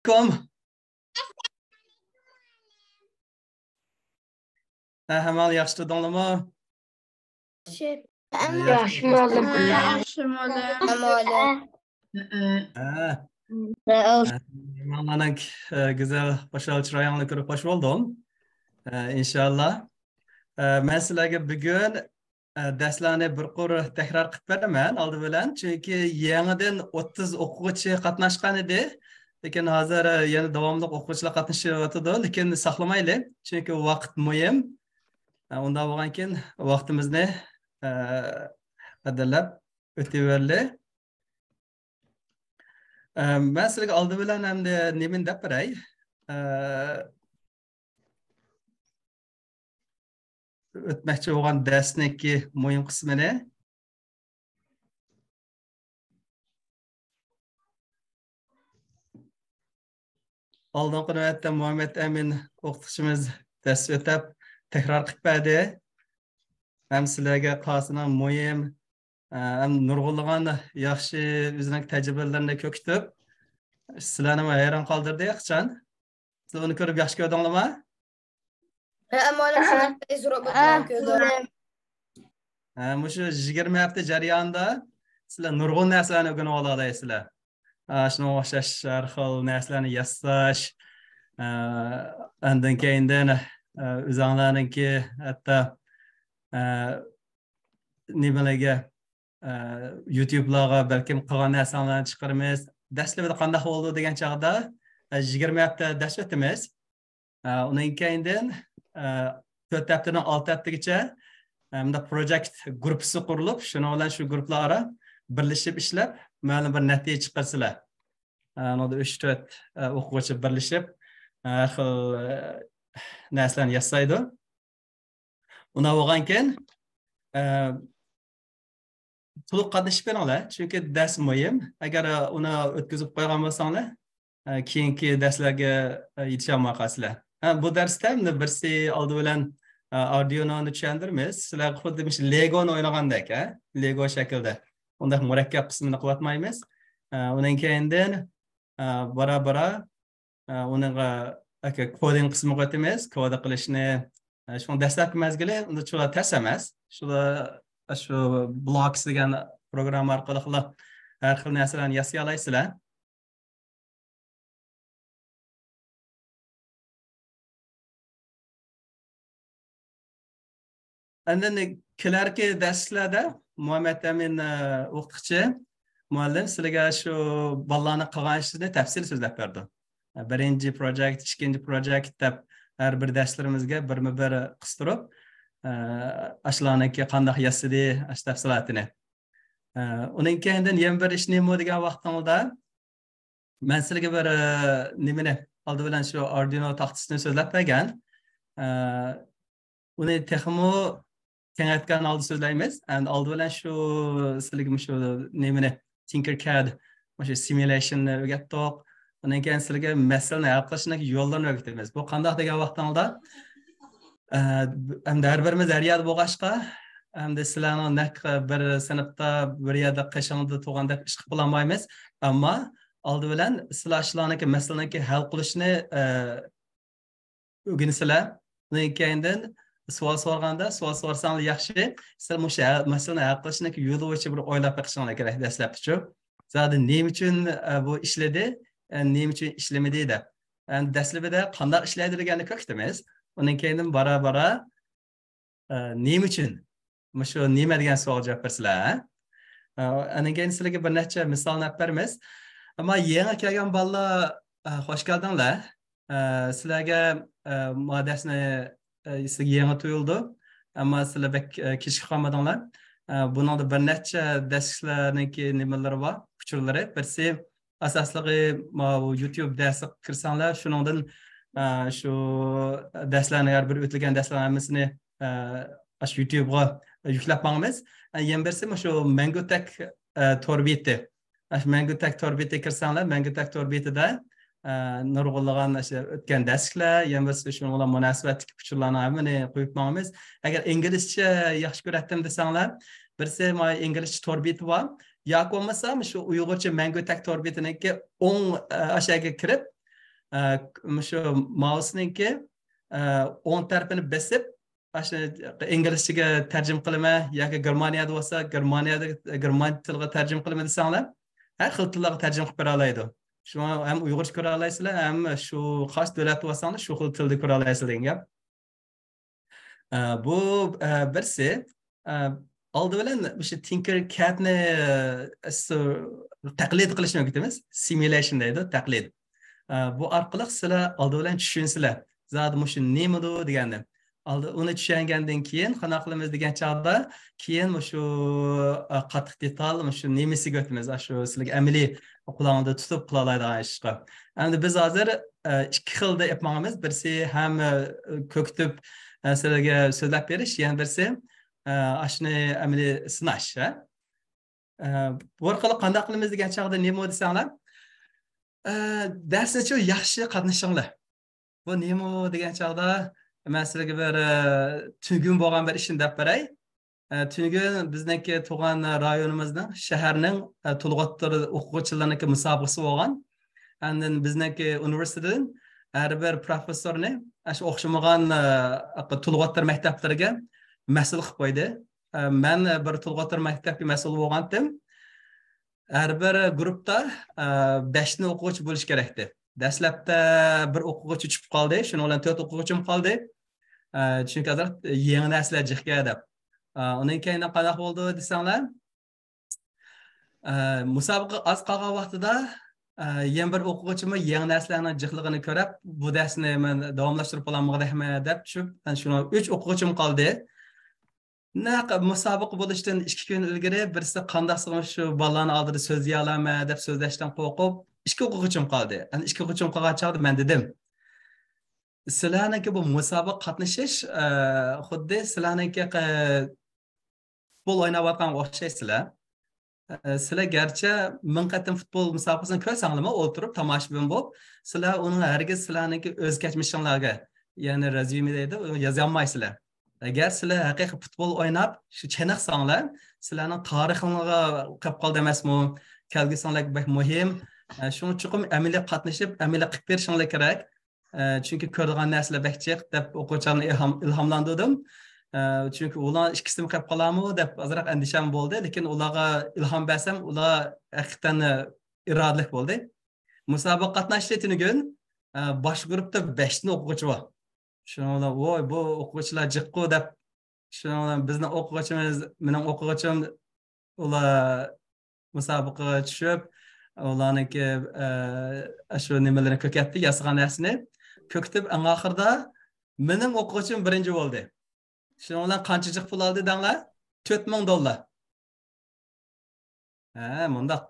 alaykum. Hemen yaşlı donlama. Yaxşı müəllim. Yaxşı müəllim. Mehmanlarning güzel başarılı çırağınlığı görüp hoş buldum. İnşallah. Ben sizlerge bugün derslerini bir qur tekrar qilib beraman oldi bilan. Çünkü yangidan 30 o'quvchi qatnashgan edi. Lekin hozir yana davomli o'quvchilar qatnashyapti, lekin saqlamaylik. Çünkü vaqt muhim. Unda bo'lgan keyin vaqtimizni qadrlab o'taverli. Ben sizlarga oldi bilan endi nimani deb beray. O'tmoqchi bo'lgan darsniki muhim qismini oldingi navbatda Muhammad Amin o'qituvchimiz dars o'tab takror qilib berdi. Ham sizlarga qolsin muhim ham nurg'unlagan yaxshi o'zining tajribalarini ko'kitib sizlarni hayron qoldirdi. Qachon siz uni ko'rib yaxshi ko'rdinglarmi? Mushu 20 hafta jarayonida sizlar nurg'un narsalarni o'rganib olasizlar. Shunga o'xshash har xil narsalarni yasash, undan keyindan o'zinglarniki hatto nimalarga YouTube'larga balkim qilgan narsalarni chiqaramiz. Dastlabida qanday bo'ldi degan chog'da 20 hafta dars o'tamiz. Undan keyindan 4 haftadan 6 haftagacha bunda project gruppasi qurilib, shuning bilan shu guruhlar birlashib ishlab, ma'lum bir natija chiqarsalar. Unda 3-4 o'quvchi birlashib har xil narsalarni yasaydi. Unda bo'lgan keyin to'liq qatnashib beringlar, chunki dars muhim. Agar uni o'tkazib qo'ygan bo'lsanglar, keyingi darslarga yetisha olmaysiz. Bu darsda birsi oldi bilan Arduino'ni tushuntiramiz. Sizlar xuddi Lego'ni o'ynagandek, Lego shaklda. Unda murakkab qismini qilatmaymiz. Undan keyindan bora-bora uninga koding qismiga o'tamiz. Kod qilishni shu dastlabki mazgili unda juda tez emas. Shu Blocks degan program orqali har xil narsalarni yasay olasizlar. Endi kelarki darslarda Muhammad Amin o'qituvchi muallim sizlarga shu bolalarni qilgan ishini tafsil so'zlab berdi. Birinchi projekt, ikkinchi projekt deb har bir darslarimizga birma-bir qistirib, ashlarniki qanday yasadi, tafsilotini. Uning keyindan yana bir ish nima degan vaqtingizda men sizlarga bir nimani oldi bilan shu Arduino taxtasini so'zlab bergan. Uni texmo kengaytgan oldi so'zlaymiz. And oldi bilan shu sizlarga shu nimani Tinkercad, shu simulationni o'rgatdik. Undan keyin sizlarga masalani hal qilishning yo'llarini o'rgatamiz. Bu qanday degan vaqtingizda hamda har birimiz har yerda bo'lg'ashqa, hamda sizlarning bir sinfda bir yerda qishingda tug'andek ish qilib olmaymiz. Ammo oldi bilan sizlar shularniki masalaniki hal qilishni o'rganisizlar. Undan keyindan savol so'rsangiz yaxshi. Siz mush masalani hal qilishni yo'li bo'yicha bir o'ylab chiqishingiz kerak dastlabki. Zodi nima uchun bu ishladi, nima uchun ishlamadi deb. Dastlabida qanday ishlaydi deganni ko'kitamiz. Undan keyin bora-bora nima uchun shu nima degan savol javob bersizlar. Undan keyin sizlarga bir necha misollar beramiz. Ammo yangi kelgan bolalar xush keldinglar. Sizlarga moddasini sizga yangi tuyuldi. Ammo sizlar kechikib qolmadinglar. Buningda bir necha darslarniki nimalari bor, uchurlari. Birsi asosligi YouTube darsi kirsanglar, shuningdan shu darslarni har bir o'tilgan darslarning hammasini YouTube'ga yuklab qo'yamiz. Yana birsi shu Mangotek torbeti. Mangotek torbeti kirsanglar, Mangotek torbetida nurg'unlagan o'tgan darslar, yana birsi shunga munosabatli uchurlarni hammani qo'yib qo'yamiz. Agar inglizcha yaxshi ko'radim desanglar, birsi inglizcha torbeti bor. Yoki bo'lmasa shu Uyg'urcha Mangotek torbetiniki 10 aşağıya kirib shu mouseniki o'ng tarafini besib inglizchaga tarjima qilaman yoki germaniyada bo'lsa german tiliga tarjima qilaman desanglar har xil tillarga tarjima qilib bera oladi shu ham uyg'urcha ko'ra olasizlar ham shu xos davlat bo'lsanglar shu xil tilda ko'ra olasizlar degan gap bu birsi oldi bilan o'sha Tinkercadni taqlid qilishni o'rgatamiz simulation deydi taqlid bu orqali sizlar oldi bilan tushunsizlar zodi shu nimadu deganda oldi uni tushungandan keyin qanaqa qilamiz degan chog'da keyin shu qattiq detal shu nemisiga o'tamiz shu sizlarga amaliy qulog'ingda tutib qila oladigan ishqa endi biz hozir ikki xilda yapmoqmiz birsi ham ko'kitib sizlarga so'zlab berish yana birsi shuni amaliy sinash bu orqali qanday qilamiz degan chog'da nima desanglar darsni yaxshi qatnashinglar bu nima degan chog'da men sizlarga bir tugun bo'lgan bir ishni deb beray tugun bizniki tug'an rayonimizning shaharning to'lg'otir o'quvchilarniki musobaqasi bo'lgan endi bizniki universitetdan har bir professorni shu o'xshamagan to'lg'otir maktablariga mas'ul qilib qo'ydi men bir to'lg'otir maktabga mas'ul bo'lgandim har bir guruhda 5 ta o'quvchi bo'lish kerakdi dastlabda bir o'quvchi tushib qoldi shuning bilan 4 o'quvchim qoldi chunki hozir yangi narsalar jiqga deb undan keyin qanaqa bo'ldi desanglar musobaqa oz qolgan vaqtida yana bir o'quvchimi yangi narsalarni jiqligini ko'rib bu darsni men davomlashtirib qo'ymoqdaman deb tushib shuni 3 o'quvchim qoldi musobaqa bo'lishidan 2 kun ilgari birisi qandaqsiga shu bolalarni oldida so'zlay olaman deb so'zlashdan qo'rqib 2 o'quvchim qoldi 2 o'quvchim qolgan chog'da men dedim sizlarniki bu musobaqa qatnashish xuddi sizlarniki futbol o'ynayotganga o'xshaysizlar sizlar garchi ming qatim futbol musobaqasini ko'rsanglarmi o'tirib tomoshabin bo'lib sizlar uni hargiz sizlarniki o'z kechmishinglarga ya'ni rezyume deydi yoza olmaysizlar agar sizlar haqiqiy futbol o'ynab shu chanaqsanglar sizlarning tarixingizga qolib qoldi emasmi kelgusinglar muhim shuning uchun amaliy qatnashib amaliy qilib berishinglar kerak chunki ko'rgan narsalar bakchiq deb o'quvchilarni ilhomlantirdim chunki ular ikkisini qilib qolarmi deb ozroq andisham bo'ldi lekin ularga ilhom bersam ular haqiqatan irodali bo'ldi musobaqa qatnashdi tunugun bosh guruhda 5 ta o'quvchi bor shuninglar voy bu o'quvchilar jiqqu deb shuninglar bizni o'quvchimiz mening o'quvchim ular musobaqaga tushib ularniki shu nimalarni ko'katdi yasag'an narsani ko'kitib oxirida mening o'quvchim birinchi bo'ldi shuning bilan qancha pul oldi danglar $4000 mundoq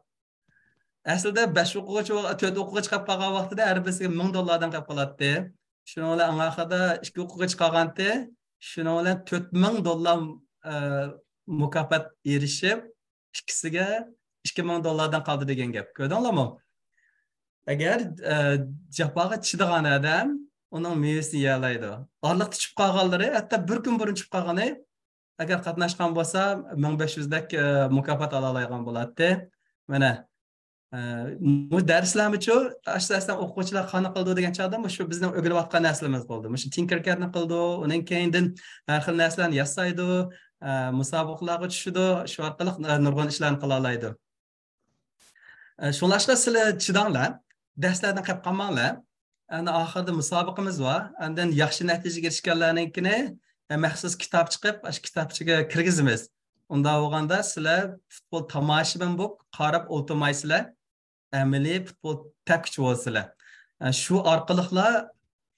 aslida 5 o'quvchi 4 o'quvchi qolib qolgan vaqtida har birisiga $1000 dan qolib qoladi shuning bilan oxirida 2 o'quvchi qolganda shuning bilan $4000 mukofot erishib ikkisiga $2000 dan qoldi degan gap ko'rdinglarmi agar jafoga chidagan odam uning mevasini yeyalaydi orliq tushib qolganlari hatto bir kun burun tushib qolgani agar qatnashgan bo'lsa 1500 dak mukofot ola oladigan bo'ladi mana bu darslar uchun asosan o'quvchilar qani qildi degan chog'da shu bizning o'rganayotgan narsalarimiz bo'ldi shu Tinkercadni qildi undan keyindan har xil narsalarni yasaydi musobaqalarga tushdi shu orqali nurg'un ishlarni qila oladi shunlashqa sizlar chidanglar darslardan qolib qolmanglar ana oxirida musobaqamiz bor undan yaxshi natijaga erishganlarnikini maxsus kitob chiqib shu kitobchaga kirgizamiz unda bo'lganda sizlar futbol tomoshabin bo'lib qarab o'tirmaysizlar amaliy futbol tapkuchi bo'lsizlar shu orqaliqlar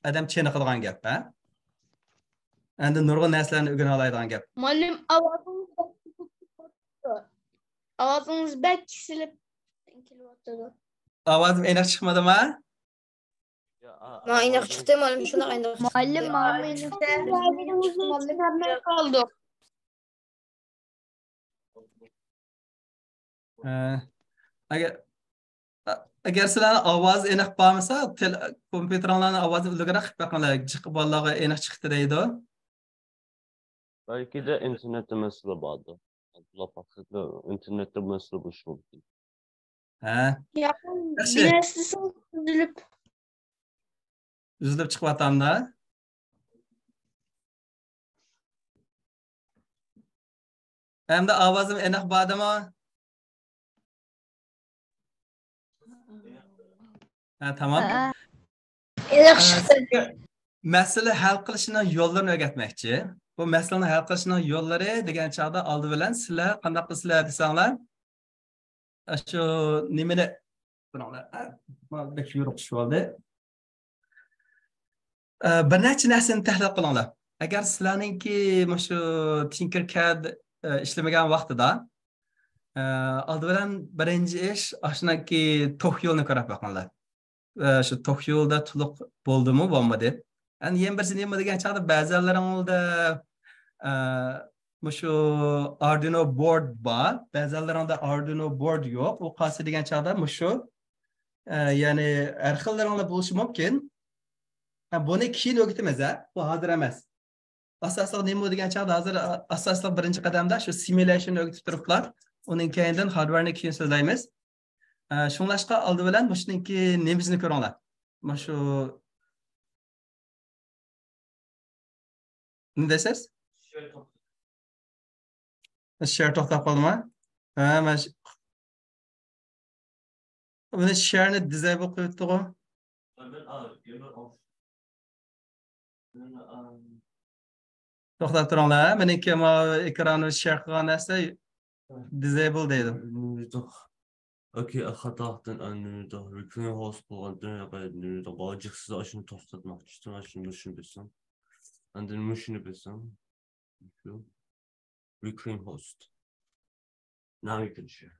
adam cheniqadigan gap endi nurg'un narsalarni o'rgana oladigan gap Muallim ovozingiz bak kisilib kelyapti. Ovozim aniq chiqmadimi? Ma aniq chiqdi, muallim shunaqa aniq. Muallim qoldi. Agar sizlarning ovoz aniq bo'lmasa, kompyuterlarning ovozini ulug'roq qilib qo'yinglar, chiqib bolalarga aniq chiqdi deydi. Belki de internette mesele vardı. Lapaklıkla internette mesele bu şu. Ha. Yaqin binasi suzilib Üzülüp çıkıvatamda. Hem de avazım enak badama. Ha, tamam. Enoq chiqdi. Mesele hal qilishning yo'llarini o'rgatmoqchi. Bu masalani hal qilishning yo'llari degan chog'da oldi bilan sizlar qanday qilasizlar desanglar, shu nimani bek yo'ruq tushib oldi. Bir necha narsani tahlil qilinglar. Agar sizlarningki shu Tinkercad ishlamagan vaqtida oldi bilan birinchi ish shunaki tok yo'lni ko'rib boqinglar. Shu tok yo'lda to'liq bo'ldimi, bo'lmadi? Yani yen birisi nima degan chog'da ba'zilaringizda shu Arduino board bor, ba'zilaringizda Arduino board yo'q. U qaysi degan chog'da shu ya'ni har xillaringlar bo'lishi mumkin. Buni keyin o'rgatamiz, bu hozir emas. Asosli nima degan chog'da hozir asosli birinchi qadamda shu simulation o'rgatib turiblar. Uning keyindan hardwareni keyin so'zlaymiz. Shunglashqa oldi bilan shuningki nemisini ko'ringlar. Shu ne desiniz? Share to'xtab qoldimi? Mana buni share'ni disable qo'yib turib. To'xtab turinglar. Meniki ekranni share qilgan narsa disable deydi. Okey, xatodan annuda recurring host bo'lgandan yaqinda bojiqsiz ashuni to'xtatmoqchi edim, ashuni tushundim. Andan mushuni bilsam. Recurring host. Now you can share.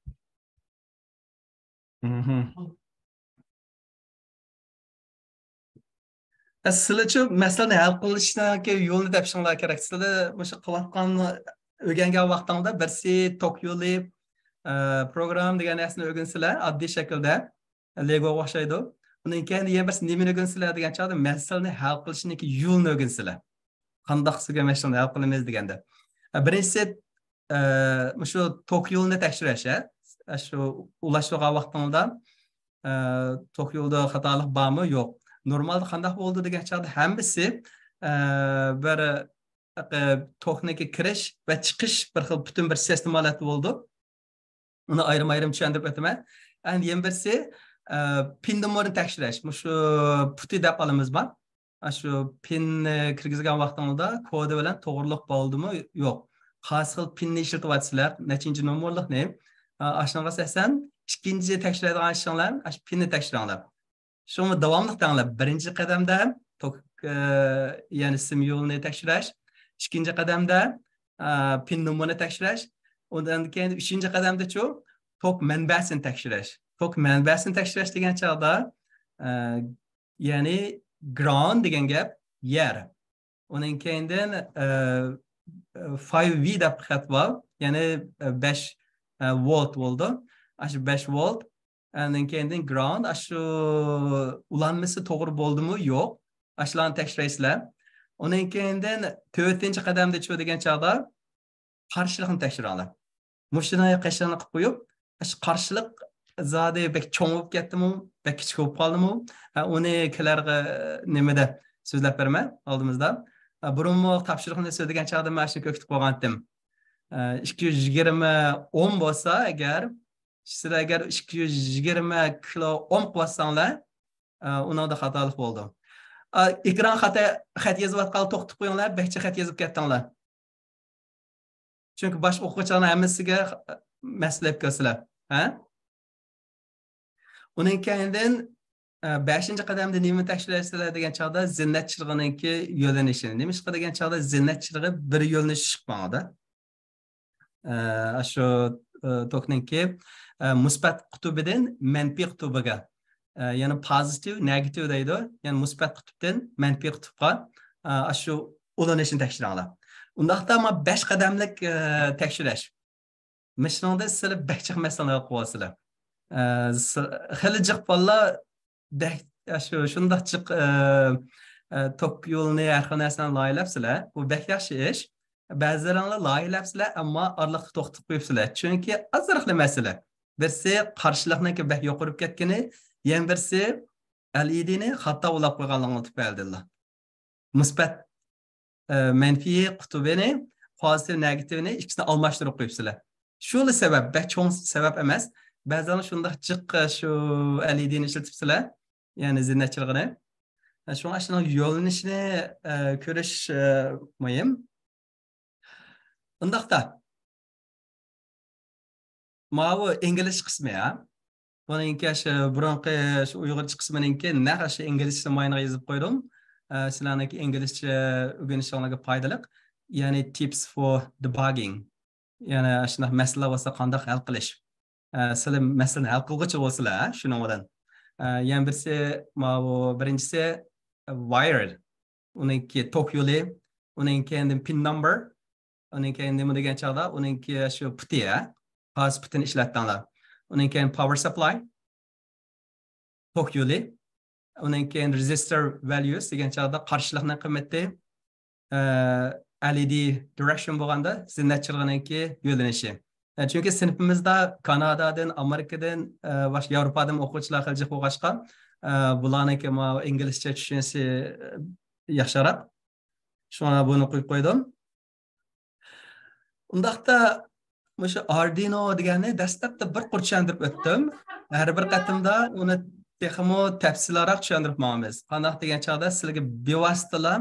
Sizlarcha masalani hal qilishdan yo'lni topishinglar kerak. Sizlar o'sha qilayotgan o'rgangan vaqtingizda birsi tok yo'li program degan narsani o'rgansizlar, oddiy shaklda Lego o'xshaydi. Undan keyin yana birsi nimani o'rgansizlar degan chog'da masalani hal qilishning yo'lini o'rgansizlar. Qanday qilib masalani hal qilamiz deganda. Birinchisi shu tok yo'lini tekshirish, shu ulashgan vaqtingizda tok yo'lda xatolik bormi, yo'q. Normalde qanday bo'ldi degan chog'da hammasi bir tokniki kirish va chiqish bir xil butun bir sistem holati bo'ldi. Uni ayrim-ayrim tushuntirib o'taman. Endi yana birisi pin numarini tekshirish. Shu puti deb olamiz bor. Shu pin kirgizgan vaqtingizda kodi bilan to'g'riliq bo'ldimi, yo'q. Qaysi xil pinni ishlatyapsizlar, nechinchi nomerlikni. Ashunga asosan ikkinchi tekshiradigan ishlar, shu pinni tekshiringlar. Şunu davamlı tanlab. Birinci qadamda tok yani sim yo'lini tekshirish, ikkinchi qadamda pin numarini tekshirish, undan keyin uchinchi qadamda tok manbasini tekshirish. Tok manbasini tekshirish degan chog'da ya'ni ground degan gap yer. Undan keyindan 5V deb xat bor, ya'ni 5 volt bo'ldi. Shu 5 volt Ondan keyin ground shu ulanmasi to'g'ri bo'ldimi, yo'q. Ashlarni tekshiraysizlar. Undan keyin 4-chi qadamda degan chog'da qarshilikni tekshiranglar. Mushuni qashani qilib qo'yib, shu qarshilik zodi bek cho'ng bo'lib ketdimi, bek kichik bo'lib qoldimi, uni kelarga nimada so'zlab beraman oldimizda. Burunmi topshiriqni so'zlagan chog'da men shuni ko'kitib qo'ygan edim. 220 ohm bo'lsa agar sizlar agar 220 kilo ohm qo'ysanglar, uningda xatolik bo'ldi. Ekran xat yozayotgan to'xtatib qo'yinglar, bekcha xat yozib ketdinglar. Chunki bosh o'quvchilarning hammasiga maslab ko'rsizlar, ha? Uning keyindan 5-chi qadamda nima tekshirasizlar degan chog'da zinnat chirig'iningki yo'linishini. Nima ish degan chog'da zinnat chirig'i bir yo'lni chiqmoqda. Shu tokninki musbat qutubidan manfiy qutubiga, ya'ni positive, negative deydi. Ya'ni musbat qutubdan manfiy qutubga shu ulanishini tekshiranglar. Undaqda 5 qadamlik tekshirish. Mishnada sizlar 5 chiq masalalar qo'yasizlar. Xili jiq bolalar shundoq jiq tok yo'lini har xil narsani loyilabsizlar. Bu bek yaxshi ish. Ba'zilaringlar loyilabsizlar, ammo orliqda to'xtatib qo'yibsizlar. Chunki azroqli masala. Birsi qarshilikniki bek yo'qirib ketgani, yana birsi LED'ni hatta ulab qo'yganligini tufaylidirlar. Musbat manfiy qutbini, pozitiv negativini ikkisini almashtirib qo'yibsizlar. Shu sabab, cho'ng sabab emas. Ba'zan shunday jiq shu LED'ni ishlatibsizlar, ya'ni ziynatchiligini. Shunga shuni yo'linishini ko'rish muhim. Undaqda Mavi İngiliz qismi ya. Buningki shu burunqi shu Uyg'urcha qismininki naqsh inglizcha maynaga yozib qo'ydim. Sizlarniki inglizcha o'rganishinglarga foydali. Ya'ni tips for debugging. Ya'ni shunday masala bo'lsa qanday hal qilish. Sizlar masalani hal qilguvchi bo'lsizlar, shuning bilan. Yana birisi birinchisi wired. Uningki tok yo'li, uningki endi pin number, uningki endi nima degan chog'da, uningki shu puti ya. Pas putini ishlatganlar. Undan keyin power supply, tok yo'li, undan keyin resistor values degan chog'da qarshilikni qimmatli, LED direction bo'lganda zinnatchilig'iniki yo'linishi. Chunki sinfimizda Kanadadan, Amerikadan va Yevropadan o'quvchilar xilji qo'g'ashqa, bularniki inglizcha tushunishi yaxshiroq. Shuna buni qo'yib qo'ydim. Undaqda Muşu Arduino degani dastlabda bir qur tushuntirib o'tdim. Har bir qatimda uni texmo tafsilroq tushuntirib bo'lamiz. Qanday degan chog'da sizlarga bevositalar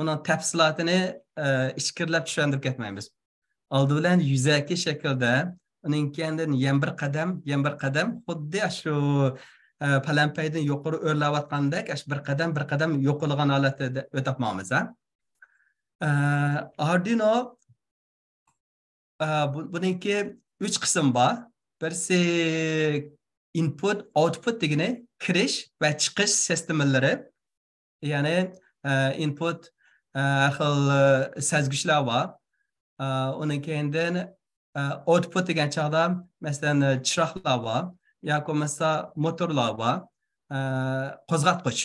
uni tafsilotini ishkirlab tushuntirib ketmaymiz. Oldi bilan yuzaki shaklda uning kendan yan bir qadam xuddi shu palampaydan yuqori o'rlayotgandek bir qadam yo'qolgan holatda o'tmoqmiz. Arduino buningki 3 qism bor. Birisi input, output degani kirish va chiqish sistemalari. Ya'ni input xil sezgichlar bor. Undan keyin output degan chog'da masalan chiroqlar bor, yoki bo'lmasa motorlar bor, qo'zg'atgich.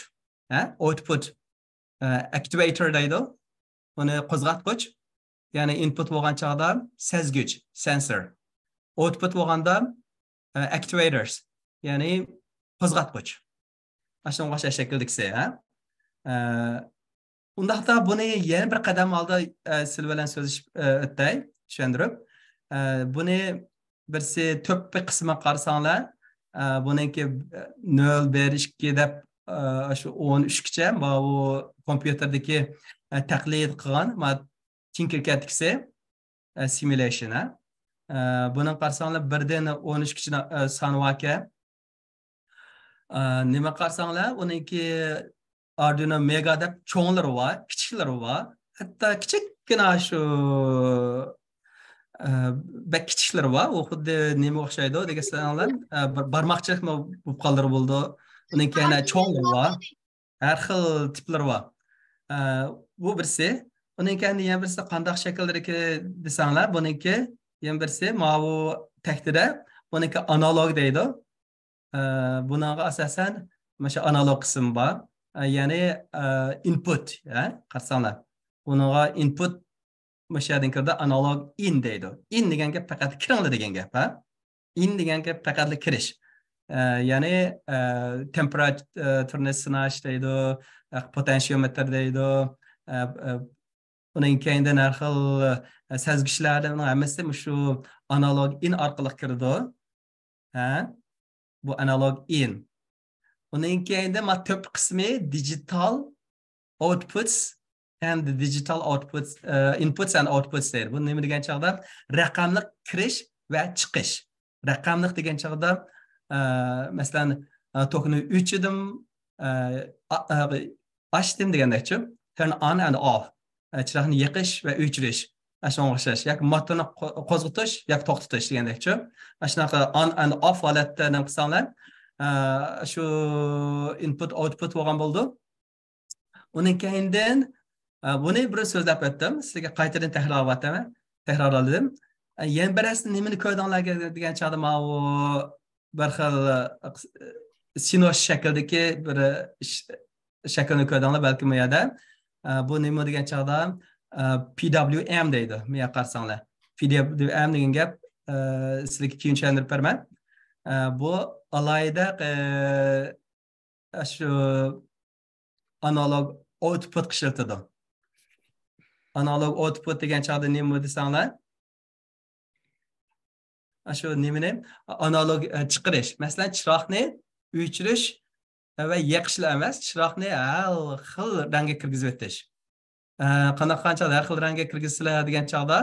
Output activator deydi. Uni qo'zg'atgich. Yani input bo'lgan chog'da sezgich, sensor. Output bo'lganda actuators, ya'ni qo'zg'atgich. Ashunga o'xshash shakldagisi, undaqda buni yana bir qadam oldi siz bilan so'zlashib o'tay, tushuntirib. Buni birsi to'ppi qismi qarasanglar, buningki 0, 1, 2 deb shu 13 gacha bu kompyuterdagi taqlid qilgan Tinkercad'kisi simulation. Buni qarasanglar 1dan 13 gacha son vaka. Nima qarasanglar, uniki Arduino Mega deb cho'nglari bor, kichiklari bor. Hatto kichikgina shu kichiklari bor. U xuddi nima o'xshaydi degansizlar, barmoqchilik bo'lib qoldirib bo'ldi. Uniki yana cho'nglari bor. Har xil tiplari bor. Bu birisi. Uning kendi yana birisi qanday shakllariki desanglar, buniki yana birisi bu taktida, buniki analog deydi. Bunaqa asosan mana analog qism bor. Ya'ni input, qarasanglar. Bunaqa input mashadin kirdi analog in deydi. In degan gap faqat kiringlar degan gap, In degan gap faqat kirish. Ya'ni temperaturni sinash deydi, potentiometr deydi. Uning keyindan har xil sezgichlarning hammasi shu analog in orqali kirdi. Bu analog in. Uning keyindan top qismi digital outputs and digital outputs, inputs and outputs deydi. Bu nima degan chog'da raqamli kirish va chiqish. Raqamli degan chog'da masalan tokni o'chidim, ochdim degandakchi, turn on and off. Chiroqni yiqish va o'chirish. Shunga o'xshash. Yoki motorni qo'zg'atish yoki to'xtatish degandakchi. Shunaqa on and off holatda nima qilsanglar, shu input output bo'lgan bo'ldi. Uning keyindan buni bir so'zlab o'tdim. Sizga qaytadan takrorladim. Yana birasi nimani ko'rdinglarga degan chog'da bu bir xil sinos shakldagi bir shaklni ko'rdinglar balki bu yerda. Bu nima degan chog'da PWM deydi. Menga qarasanglar. PWM degan gap sizlarga keyin tushuntirib beraman. Bu alayda shu analog output qilishiladi. Analog output degan chog'da nima desanglar? Shu nimani? Analog chiqarish. Masalan, chiroqni o'chirish va yoqishlar emas, chiroqni har xil rangga kirgizib o'tish. Qancha har xil rangga kirgizsalar degan chog'da,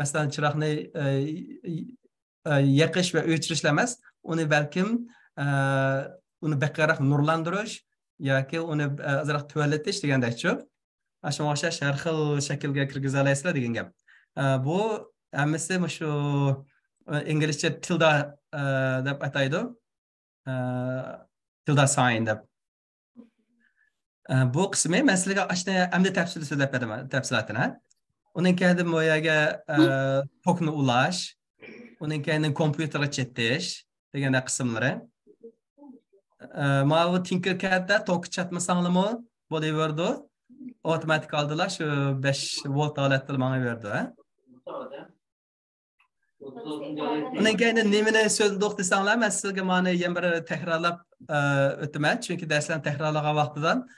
masalan, chiroqni yoqish va o'chirishlar emas, uni balkim uni beqaraq nurlantirish yoki uni azroq tuvallatish degandek-ku. Shunga o'xshash har xil shaklga kirgiza olasizlar degan gap. Bu hammasi shu inglizcha tilda deb ataydi. Tilda sign deb. Bu qismi men sizlarga ashna endi tafsil so'zlab beraman, tafsilotini. Uning keyin moyaga tokni ulash, uning keyin kompyuterga chetish deganda qismlari. Mana bu Tinkercad'da tok chatmasanglarmi bo'laverdi. Otomatik aldılar şu 5 volt aletli bana verdi. Onun kendi nimine sözlük desanlar, ben sizge bana yember tekrarlap ötümen. Çünkü derslerin tekrarlağa vaktidan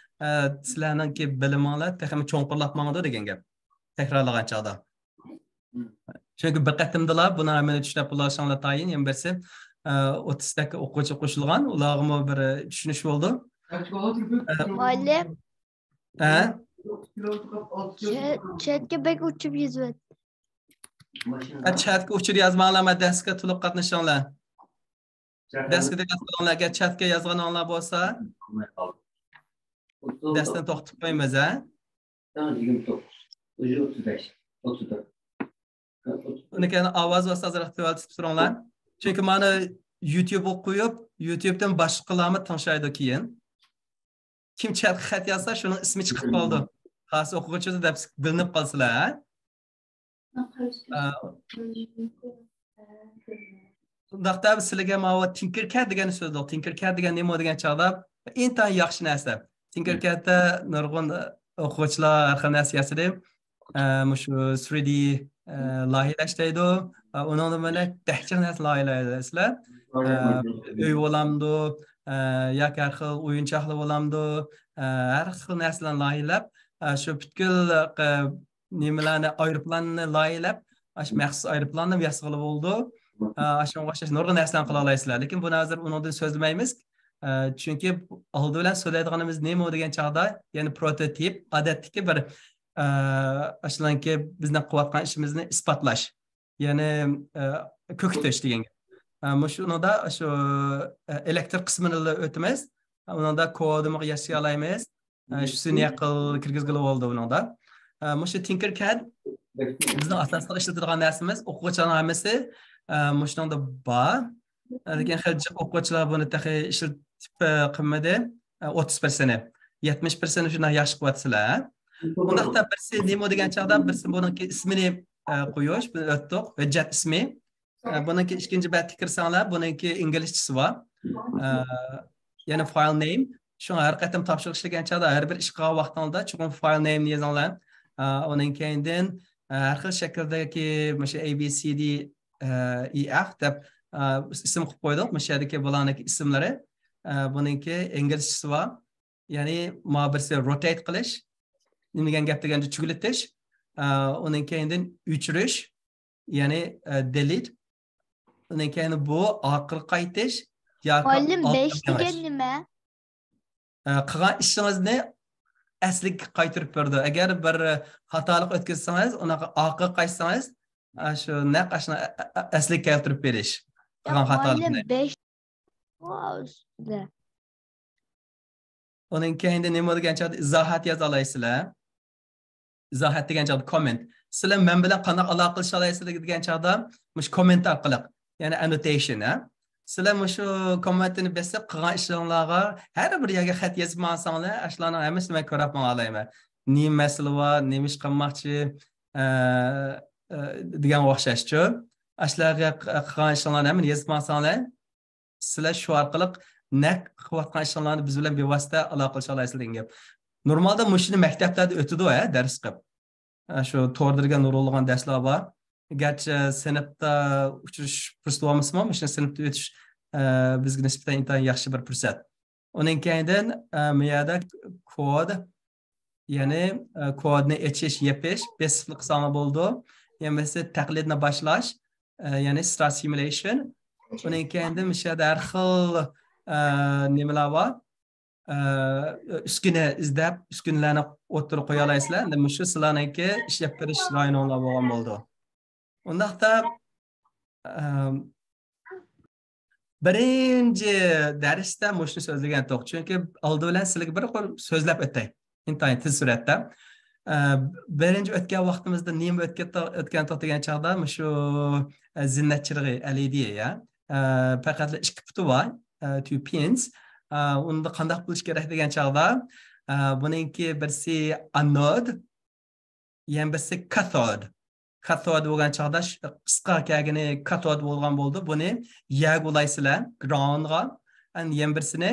sizlerin ki bilimler tekrar çoğunkurlatmanıdır degen gap. Tekrarlağın çağda. Çünkü bir qatimdilar buna hemen düşünüp bulaşanlar tayin yembersi 30'daki okuyucu koşulgan. Ulağıma bir düşünüş oldu. Muallim. Chatga bek uçup yüzüvet. Chatga uçur yazmalar ama derske tulup qatnashinglar. Derske yazganlar, agar chatga yazganlar bo'lsa, darsdan to'xtatib qo'yamiz, ha? 29, 35, 34. Uni keyin ovoz va azroq tuvalitib turinglar. Chunki meni YouTube qo'yib, YouTube'dan boshqalarni tanishaydi keyin. Kim chatga xat yozsa, shuning ismi chiqib qoldi. Xos o'quvchi deb bilinib qolsalar, ha? Undaqda sizlarga mana Tinkercad degan so'z bor. Tinkercad degan nima degan chog'da intayin yaxshi narsa. Tinkercadda nurg'un o'quvchilar har xil narsa yasadi. Shu 3D loyihalar deydi. Uning bilan dahshat narsa loyihalar uy bo'lamdi, yoki har xil o'yinchoqlar bo'lamdi, har xil narsalarni loyihalab, shu butkul nimalarni aeroplanni loyihalab, shu maxsus aeroplanni yasagan bo'ldi. Shunga o'xshash nurg'un narsalarni qila olasizlar. Lekin buni hozir undan so'zlamaymiz. Chunki oldi bilan so'zlaydiganimiz nima degan chog'da, ya'ni prototip, odatdagi bir ashlanki bizning qilayotgan ishimizni isbotlash, ya'ni ko'kitish degan gap. Shunda shu elektr qismini o'tamiz. Unda kodni yashay olamiz. Shuni yaqil kirgizgili bo'ldi unda. Shu Tinkercad bizning asosiy ishlatadigan narsamiz, o'quvchilar hammasi shunda bor. Lekin hech o'quvchilar buni taxi ishlatib qilmadi. 30%, 70% shuni yaxshi qilyapsizlar. Undaqda birsi nima degan chog'da birsi buning ismini qo'yish, buni o'tdik, hujjat ismi. Bununki ikinci betki kirsanglar, bununki İngilizcesi var. Yani file name. Şu an her qatim tapşırıq işlegen çağda her bir iş qilgan vaqtında çünkü file name yazanlar. Onun keyinden har xil shakldagi mana A B C D E F deb ism qilib qo'ydik. Mana shu yerdagi bularning ismlari. Bununki İngilizcesi var. Yani ma birsi rotate qilish, nima degan gap deganda chugilitish. Onun keyinden o'chirish, yani delete. Undan keyin bu orqaga qaytish yoki Muallim 5 degan nima? Qilgan ishingizni asliga qaytarib berdi. Agar bir xatolik o'tkazsangiz, unaqa orqaga qaytsangiz, shu naq ashuni asliga keltirib berish. Qilgan xatolikni. Muallim 5 üstüde. Undan keyin nima degan chog'da izohat yoza olasizlar. Izohat degan chog'da comment. Sizlar men bilan qanday aloqa qilisha olasizlar degan chog'da mush komment orqali, ya'ni annotation, ha. Sizlar shu kommentni besib qilgan ishlaringizga har bir yerga xat yozib olsanglar, ashlarning hammasini men ko'rib olayman. Nima masala bor, nima ish qilmoqchi degan o'xshashchi. Ashlarga qilgan ishlaringlarni hammasini yozib olsanglar, sizlar shu orqali naq qilayotgan ishlarni biz bilan bevosita aloqa qilisha olasizlar degan gap. Normalda mushuni maktablarda o'tadi, dars qilib. Shu to'g'ridirgan nurg'un darslar bor. Gerçi sinfda uchirish fursati bo'lmasmi? Mana shu sinfda o'tish bizga nisbatan intayin yaxshi bir fursat. Onun keyinden bu yerda kod, ya'ni kodni ichish, yepish, 5 siflik soni bo'ldi. Yani mesela taklidni boshlash, ya'ni start simulation. Onun keyinden bu yerda har xil nimalar bor. Üsküne izlab, uskunalarni o'tirib qo'ya olasizlar. Endi shu sizlarniki ishlab berish rayonlar bo'lgan bo'ldi. Undaqda birinchi darsda shuni so'zlagan to'q. Chunki oldi bilan sizlarga bir qo'l so'zlab o'tay. Intayin tez suratda. Birinchi o'tgan vaqtimizda nima o'tgan to'q degan chog'da shu zinnat chirig'i LED ya. Faqat ikki puti bor, 2 pins. Unda qanday qilish kerak degan chog'da buningki birsi anode, yana birsi cathode. Cathode bo'lgan chog'da qisqa kagini cathode bo'lgan bo'ldi. Buni yag ulaysizlar groundga, yana birsini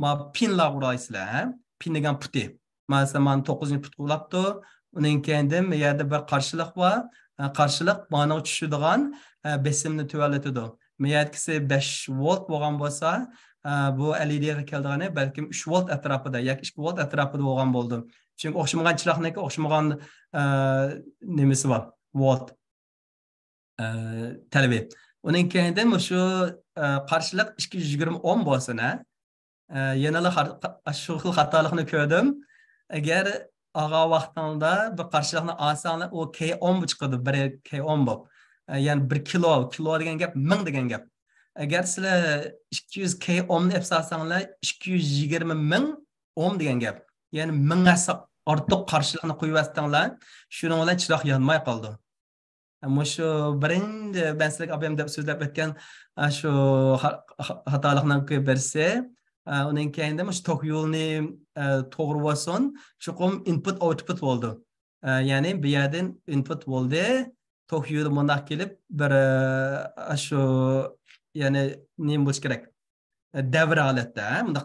ma pinlar ulaysizlar. Pin degan puti. Masalan, 9-put ulabdi. Uning keyin bu yerda bir qarshilik bor. Qarshilik bana tushadigan besimni tuvaletidi. Bu yerdagisi 5 volt bo'lgan bo'lsa, bu LED'ga keldigani balkim 3 volt atrofida, yoki 2 volt atrofida bo'lgan bo'ldi. Chunki o'xshamagan chiroqniki o'xshamagan nimasi bor, volt talabi. Uning keyin shu qarshilik 220 ohm bo'lsa-na, yana shu xil xatolikni ko'rdim. Agar og'a vaqtida bir qarshilikni olsanglar, u K ohm chiqadi, 1 K ohm bo'lib. Yani 1 kilo degan gap 1000 degan gap. Agar sizlar 200 K ohmni epsalsanglar 220 ming ohm degan gap. Yani 1000 ortiq qarshilikni qo'yib yastinglar, shuning bilan chiroq yonmay qoldi. Ama shu birinchi ben sizlarga abim deb so'zlab o'tgan shu xatolikni birisi, uning keyin shu tok yo'lni to'g'ri bo'lsin, chuqum input output bo'ldi. Yani bu yerdan input bo'ldi. Tok yo'li bunday kelib bir shu yani nima bo'lish kerak? Davr holatda, bunday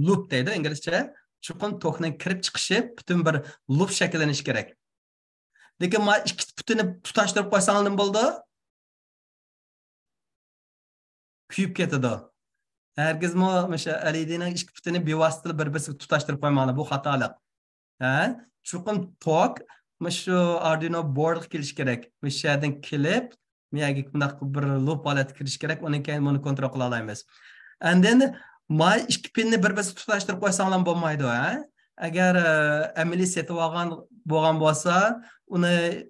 loop deydi inglizcha. Chuqur tokning kirib chiqishi butun bir loop shakllanishi kerak. Lekin men ikki putini tutashtirib qo'ysam nima bo'ldi? Kuyib ketadi. Hargizmi o'sha LEDning ikki putini bevosita bir-birisiga tutashtirib qo'ymayman, bu xatolik. Chuqur tok shu Arduino board kelish kerak. Bu yerdan kelib, menga bunday bir loop holatga kirish kerak. Undan keyin buni kontrol qila olamiz. And then may ikki pinni bir-birisiga tutashtirib qo'ysanglar bo'lmaydi, Agar amaliy setib olgan bo'lgan bo'lsa, uni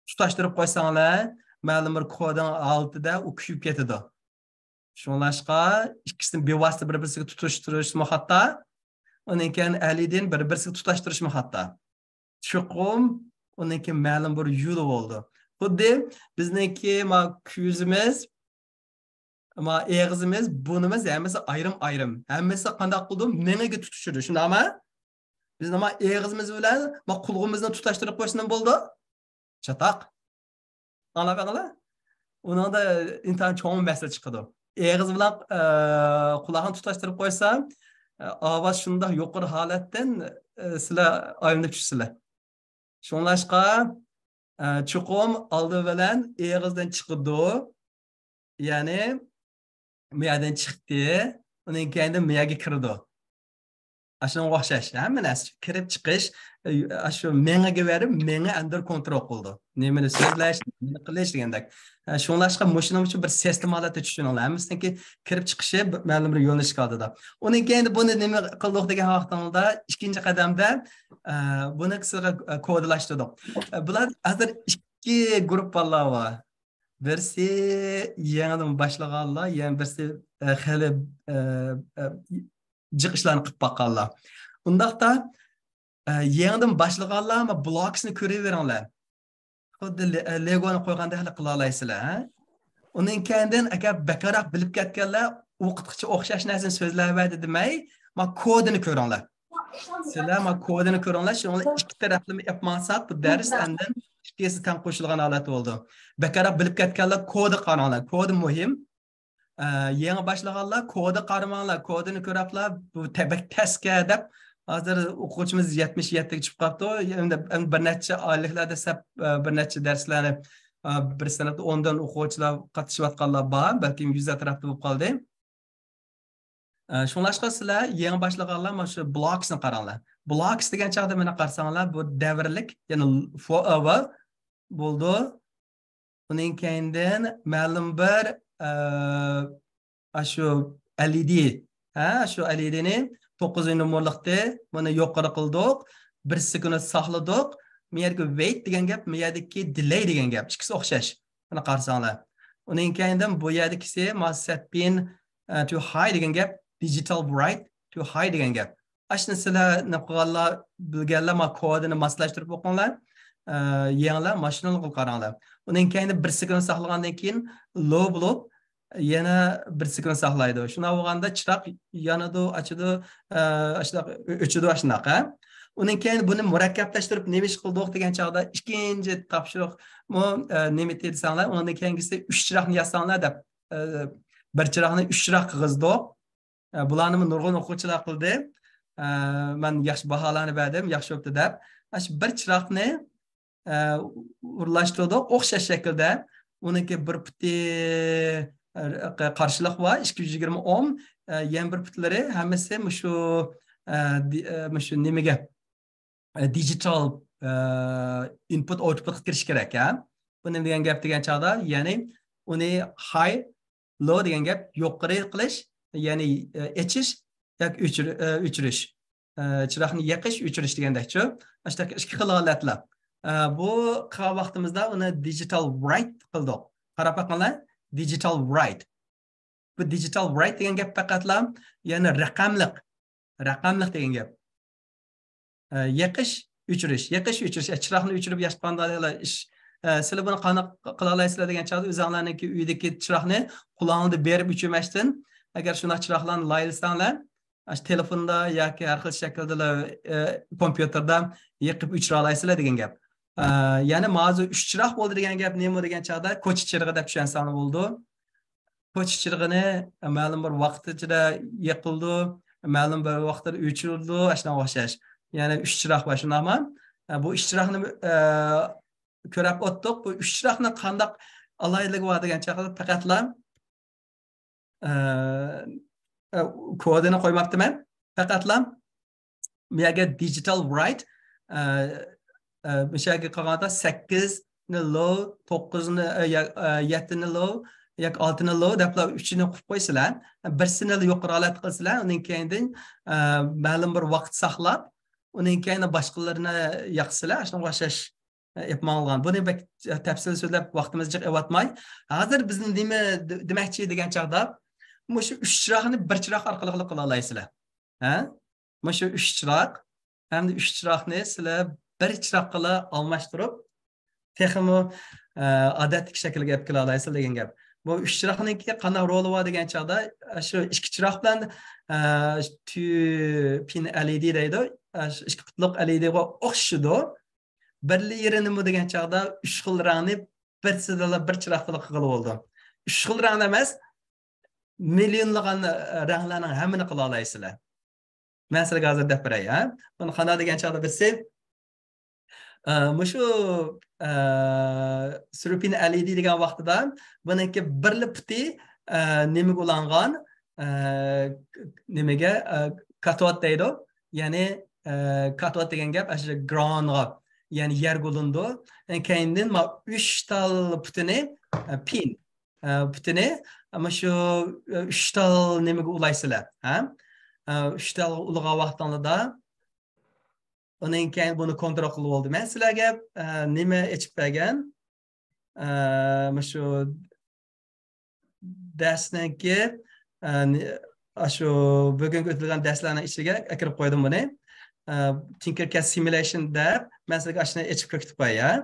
tutashtirib qo'ysanglar, ma'lum bir kodning altida u kuyib ketadi. Shunlashqa ikkisini bevosita bir-birisiga tutashtirishmi hatto, undan keyin LEDni bir-birisiga tutashtirishmi hatto. Chuqum uniki ma'lum bir yo'li bo'ldi. Xuddi bizniki ko'zimiz, eg'izimiz, bunimiz hammasi ayrim-ayrim. Hammasi qanday qildim? Menga tutishdi. Shundami? Biz nima eg'izimiz bilan qulog'imizni tutashtirib qo'yishdan bo'ldi? Chatoq. Anladinglar? Uningda internet cho'ng masala chiqadi. Eg'iz bilan quloqni tutashtirib qo'ysam, ovoz shunday yuqori holatdan sizlar oyimda tushsizlar. Shunlashqa chuqum oldi bilan eg'izdan chiqdi. Ya'ni miyadan chiqdi, uning keyin miyaga kirdi. Ashunga o'xshash, hamma narsa kirib chiqish, shu mengaga berib, menga under kontrol qildi. Nimani so'zlash, nima qilish degandek. Shunlashqa mashining uchun bir sistem holatda tushuninglar. Hammasiniki kirib chiqishi ma'lum bir yo'nalish qoldida. Uning keyin buni nima qildik degan vaqtimda ikkinchi qadamda buni qisqa kodlashtirdik. Bular hozir ikki gruppalar bor. Birsi yangidan boshlaganlar, yana birsi hali jiq ishlarni qilib boqqanlar. Undaqda yangidan boshlaganlar bloksni ko'raveringlar. Xuddi Legoni qo'yganda hali qila olasizlar. Uning keyin agar bakaroq bilib ketganlar, o'qituvchi o'xshash narsani so'zlayverdi demay, kodini ko'ringlar. Sizlar kodini ko'ringlar, shuni ikki tarafli yapmasak bu dars andan ikkisi tan qo'shilgan holat bo'ldi. Bakaroq bilib ketganlar kodi qaranglar. Kodi muhim. Yangi boshlaganlar kodi qaramanglar, kodini ko'rablar, bu tabak testga deb hozir o'quvchimiz 77 ga chiqib qoldi. Endi bir necha oyliklarda bir necha darslarni bir sanatda 10 dan o'quvchilar qatnashayotganlar bor, balki 100 atrofida bo'lib qoldi. Şunlaşqa sizlar yangi boshlaganlar mana shu blocksni qaranglar. Blocks degan chaqda mana qarasanglar bu davrlik, ya'ni forever bo'ldi. Uning keyindan ma'lum bir shu LED, shu LEDni 9 nomerlikda buni yuqori qildik, 1 sekund saqladik. Bu yerga wait degan gap, bu yerdagi delay degan gap. Ikkisi o'xshash. Buni qarasanglar. Uning keyindan bu yerdagisi set pin to high degan gap, digital bright to high degan gap. Ashni sizlar nima qilganlar, bilganlar ma kodini moslashtirib o'qinglar. Yangilar mashinalar qilib qaranglar. Uning keyinda 1 sekund saqlagandan keyin low bo'lib yana 1 sekund saqlaydi. Shuna bo'lganda chiroq yonadi, ochadi, o'chadi shunaqa. Uning keyin buni murakkablashtirib nima ish qildik degan chog'da ikkinchi topshiriq nima desanglar, undan keyingisi 3 chiroqni yasanglar deb bir chiroqni 3 chiroq qilg'izdik. Bularni nurg'un o'quvchilar qildi. Men yaxshi baholarni berdim, yaxshi o'tdi deb. Shu bir chiroqni urlashtirdik o'xshash shaklda. Uniki bir puti qarshilik var, 220 ohm, yan bir putlari hammasi shu nimaga digital input output kirish kerak, Buni degan gap degan chog'da, ya'ni uni high low degan gap yuqori qilish, ya'ni echish yoki o'chirish. Chiroqni yoqish, o'chirish degandek-chi. Ashtaqa ikki xil holatlar. Bu qilgan vaqtimizda uni digital bright qildik. Qarab boqinglar, digital bright. Bu digital bright degan gap faqatla, ya'ni raqamliq degan gap. Yoqish, o'chirish, chiroqni o'chirib yoqgandalar ish. Sizlar buni qanday qila olasizlar degan chog'da o'zinglarniki uydagi chiroqni qulog'ingizda berib o'chirmasdan, agar shunday chiroqlarni laylisanglar, telefonda yoki har xil shaklda kompyuterda yoqib o'chira olasizlar degan gap. Ya'ni mavzu 3 chiroq bo'ldi degan gap nima degan chog'da ko'cha chirog'i deb tushansanglar bo'ldi. Ko'cha chirog'ini ma'lum bir vaqt ichida yoqildi, ma'lum bir vaqtda o'chirildi, ashuna o'xshash. Ya'ni 3 chiroq va shunaqmi? Bu 3 chiroqni ko'rib o'tdik. Bu 3 chiroqni qanday alayligi bor degan chog'da faqatla kodini qo'ymabdiman. Faqatla bu yerga digital bright bu yerga qolganda 8 ni low, 9 ni 7 ni low, yoki 6 ni low deb 3 ni qo'yib qo'ysizlar. Birsini yuqori holat qilsizlar, undan keyin ma'lum bir vaqt saqlab, undan keyin boshqalarini yoqsizlar. Shunga o'xshash yapmanglar. Buni tafsil so'zlab vaqtimizni yo'qotmay, hozir bizni nima demoqchi degan chaqda shu 3 chiroqni bir chiroq orqali qila olasizlar. Shu 3 chiroq hamda 3 chiroqni sizlar bir chiroq qila almashtirib, texmo odatdagi shaklga olib kela olasizlar degan gap. Bu 3 chiroqniki qanday roli bor degan chaqda shu 2 chiroq bilan pin LED deydi. 2 qutluq LED ga o'xshaydi. Birli yeri nima degan chaqda 3 xil rangni birsida bir chiroq qilib qilib oldi. 3 xil rang emas, millionlagan ranglarning hammani qila olasizlar. Men sizlarga hozir deb beray, Buni qanday degan chaqda bilsak, shu surupin LED degan vaqtida buniki birli puti nimaga ulangan, nimaga katod deydi. Ya'ni katod degan gap shu groundga, ya'ni yerga ulandi. Keyindan 3 tal putini pin putini ama shu 3 tal nimaga ulaysizlar, 3 tal ulag'an vaqtlarda undan keyin buni kontrol qilib oldim. Men sizlarga nima aytib bergan? Shu darsniki shu bugungi o'tilgan darslarning ichiga kirib qo'ydim buni. Tinkercad simulation deb men sizlarga shuni aytib ko'kitib qo'yay.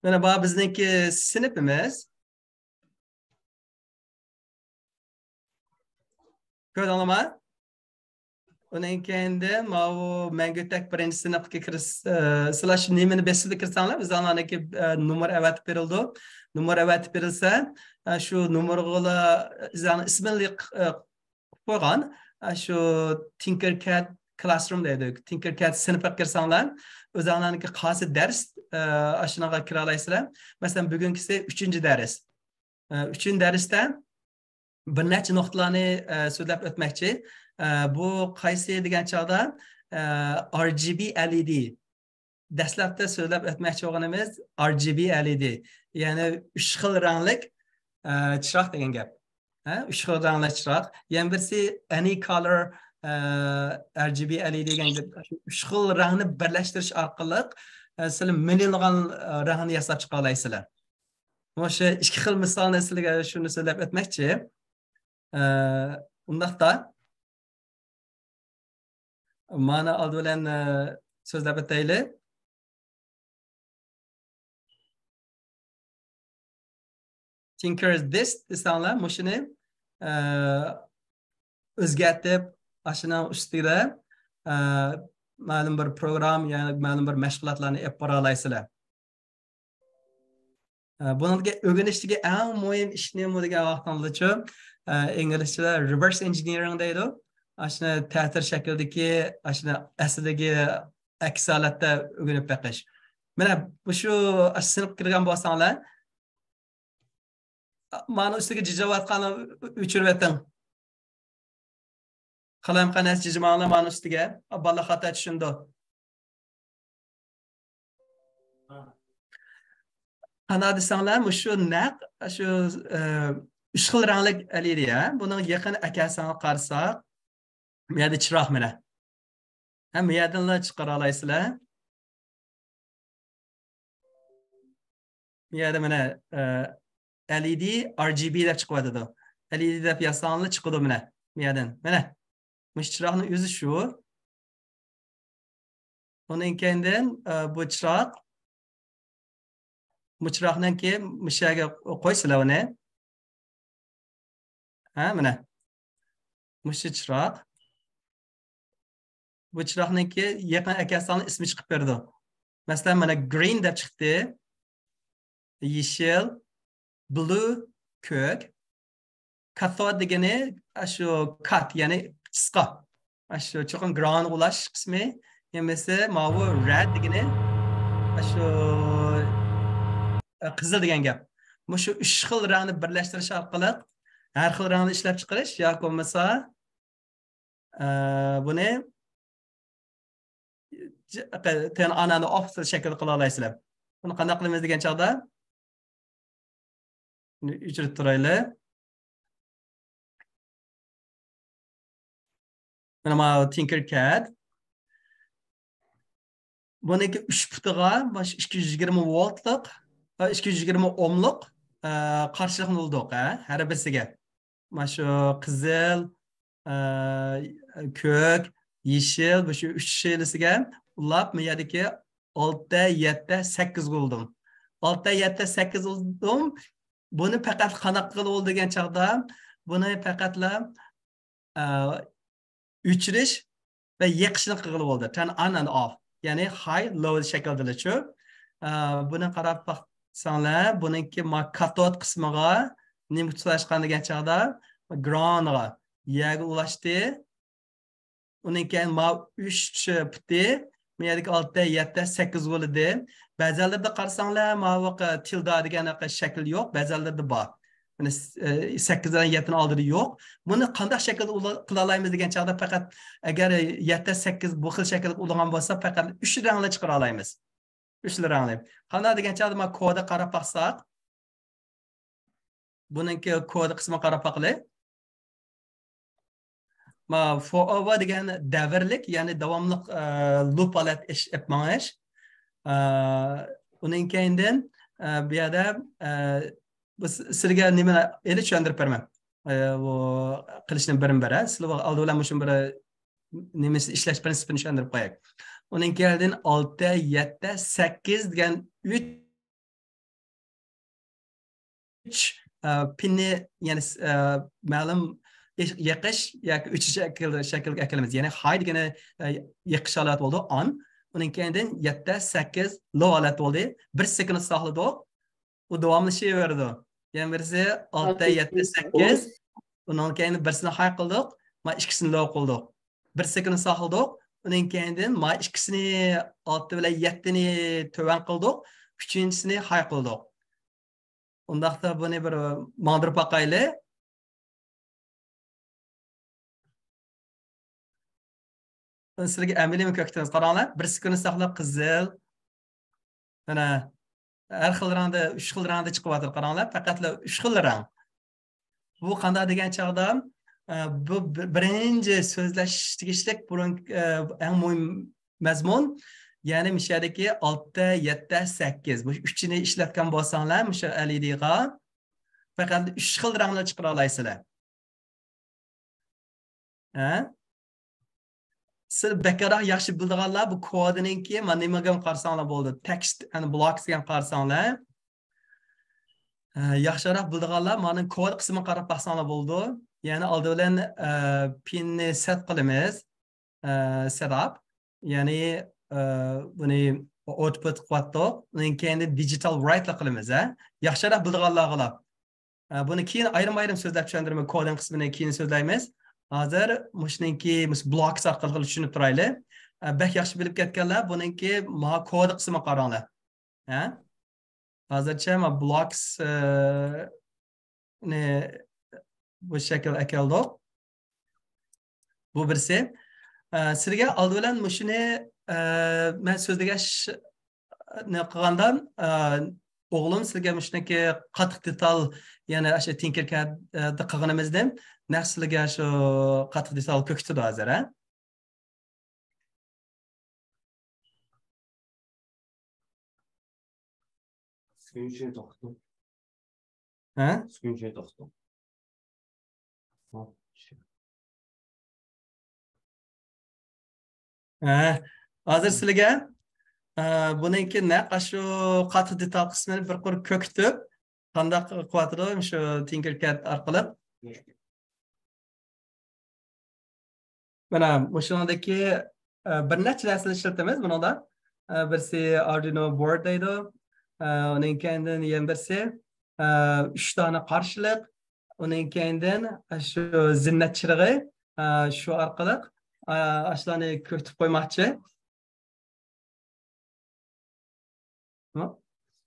Mana bu bizniki sinfimiz. Ko'rdingizmi? Undan keyin Mangutak birinchi sinfga kirish, sizlar shu nimani besida kirsanglar, o'zinglarniki nomer avatib berildi. Nomer avatib berilsa, shu nomerga ismini qo'ygan, shu Tinkercad classroom deydi. Tinkercad sinfga kirsanglar, o'zinglarniki qaysi dars shunaqa kira olasizlar. Masalan, bugünkisi 3-dars. Üçüncü dersdə bir neçə nöqtələrini so'zlab o'tmoqchi. Bu qaysi degan chog'da RGB LED. Dastlabda so'zlab o'tmoqchi bo'lganimiz RGB LED. Ya'ni 3 xil ranglik chiroq degan gap. 3 xil rangli chiroq. Yana birisi any color RGB LED degan gap. 3 xil rangni birlashtirish orqali sizlar minglab rangni yasab chiqa olasizlar. O'sha ikki xil misolni sizlarga shuni so'zlab o'tmoqchi. Undaqda mana oldi bilan so'zlab o'taylik. Tinker's this desanglar, mushuni o'zgartib, ashuna ustida ma'lum bir program, ya'ni ma'lum bir mashg'ulotlarni olib bora olasizlar. Bunga o'rganishdagi eng muhim ish nima degan vaqtda inglizchada reverse engineering deydi. Ashuna ta'tir shaklidagi, ashuna aslidagi aks holatda o'rganib baqish. Mana bu shu sinf kirgan bo'lsanglar, mana ustiga jijavatqani o'chirib o'ting. Qalam qanas jijmanglar mana ustiga, bola xato tushundi. Ana desanglar, shu naq, shu 3 xil ranglik LED, buning yaqin akasini qarasak, bu yerda chiroq mana. Bu yerdan chiqara olasizlar. Bu yerda mana LED, RGB deb chiqyapti. LED deb yozsanglar chiqadi mana. Bu yerdan. Mana. Mush chiroqning o'zi shu. Undan keyin bu chiroq chiroqdan keyin mushaga qo'ysizlar uni. Mana. Mush chiroq. Bu chiroqdan keyin yaqin akasining ismi chiqib berdi. Masalan, mana green deb chiqdi. Yeşil, blue, ko'k. Cathode degani shu cut, ya'ni qisqa. Shu cho'qin ground ulash qismi. Yemese mavi red degani shu qizil degan gap. Bu shu 3 xil rangni birlashtirish orqali har xil rangni ishlab chiqarish yoki bo'lmasa buni ten anani off shaklda qila olasizlar. Buni qanday qilamiz degan chog'da o'chirib turaylik. Mana Tinkercad. Buniki 3 putiga 220 voltlik, 220 ohmlik qarshilikni oldik, har birisiga. Mana shu qizil, ko'k, yeşil, bu shu 3 şeylisiga ulab, bu yerdagi 6, 7, 8 oldim. 6, 7, 8 oldim. Buni faqat qanaqa qilib oldi degan chaqda, buni faqatlar o'chirish va yiqishni qilib oldi. Turn on and off. Ya'ni high low shaklda-chu. Buni qarab baqsanglar, buniki katot qismiga nima tutashgan degan chaqda groundga yaga ulashdi. Undan keyin 3 puti, bu yerdagi 6, 7, 8 bo'ldi. Ba'zilarda qarasanglar, mana tilda degan shakl yo'q, ba'zilarda bor. Mana 8 dan 7 ni oldida yo'q. Buni qanday shaklda qila olamiz degan chaqda faqat agar 7, 8 bu xil shaklda ulangan bo'lsa, faqat 3 rangli chiqara olamiz. 3 rangli. Qanday degan chaqda mana kodga qarab baqsak, buningki kod qismi qarab baqlik. Ma for over degan davrlik, ya'ni davomli loop holat ish etmoq. Undan keyindan bu yerda biz sizga nima endi tushuntirib beraman. Bu qilishni birin-biri. Sizlar oldi bilan shu bir nimasi ishlash prinsipini tushuntirib qo'yay. Undan keyin 6, 7, 8 degan 3 pinni, ya'ni ma'lum yiqish yoki 3 shaklga akalamiz. Ya'ni high degani yiqish holat bo'ldi, on. Undan keyin 7, 8 low holat bo'ldi. 1 sekund saqladik. U davomlashaverdi. Yana birisi 6, 7, 8. Undan keyin birisini high qildik, ma ikkisini low qildik. 1 sekund saqladik. Undan keyin ma ikkisini 6 bilan 7 ni to'van qildik, uchinchisini high qildik. Undaqda buni bir mağdırıp bakaylı. Sizlarga amaliy ko'kitimiz qaranglar. Bir sekund saqlab qizil. Mana har xil rangda, 3 xil rangda chiqyapti qaranglar. Faqat 3 xil rang. Bu qanday degan chaqda bu birinchi so'zlash tegishlik burun eng muhim mazmun, ya'ni mishadagi 6, 7, 8. Bu uchini ishlatgan bo'lsanglar, o'sha LEDga faqat 3 xil ranglar chiqara olasizlar. Ha? Siz bekaroq yaxshi bildiganlar bu kodiningki mana nimaga qarasanglar bo'ldi. Text and blocks degan qarasanglar. Yaxshiroq bildiganlar mana kod qismini qarab baxsanglar bo'ldi. Ya'ni oldi bilan pinni set qilamiz. Setup. Ya'ni buni output qilib, undan keyin digital write qilamiz, Yaxshiroq bildiganlar. Buni keyin ayrim-ayrim so'zlab tushuntirib, koding qismini keyin so'zlaymiz. Hozir mushningki blocks orqali tushunib turaylik. Bak yaxshi bilib ketganlar, buningki ma kod qismi qaranglar. Ha? Hozircha ma blocks ne bu shakl akaldoq. Bu birsi. Sizga oldi bilan mushuni men so'zlagan ne qilgandan o'g'lim sizga mushniki qattiq detal, ya'ni o'sha Tinkercad'da qilganimizdan naqsliga shu qattiq detal ko'kitdi hozir, ha? Screen to'xtadim. Ha? Screen to'xtadim. Hozir sizga buningki naq shu qattiq detal qismini bir qur ko'kitib, qanday qilyapti shu Tinkercad orqali. Mana mushundagi bir necha narsani ishlatamiz bundan. Birsi Arduino board deydi. Uning keyin yana birsi 3 dona qarshilik. Uning keyin shu zinnat chirig'i shu orqali ashlarni ko'kitib qo'ymoqchi.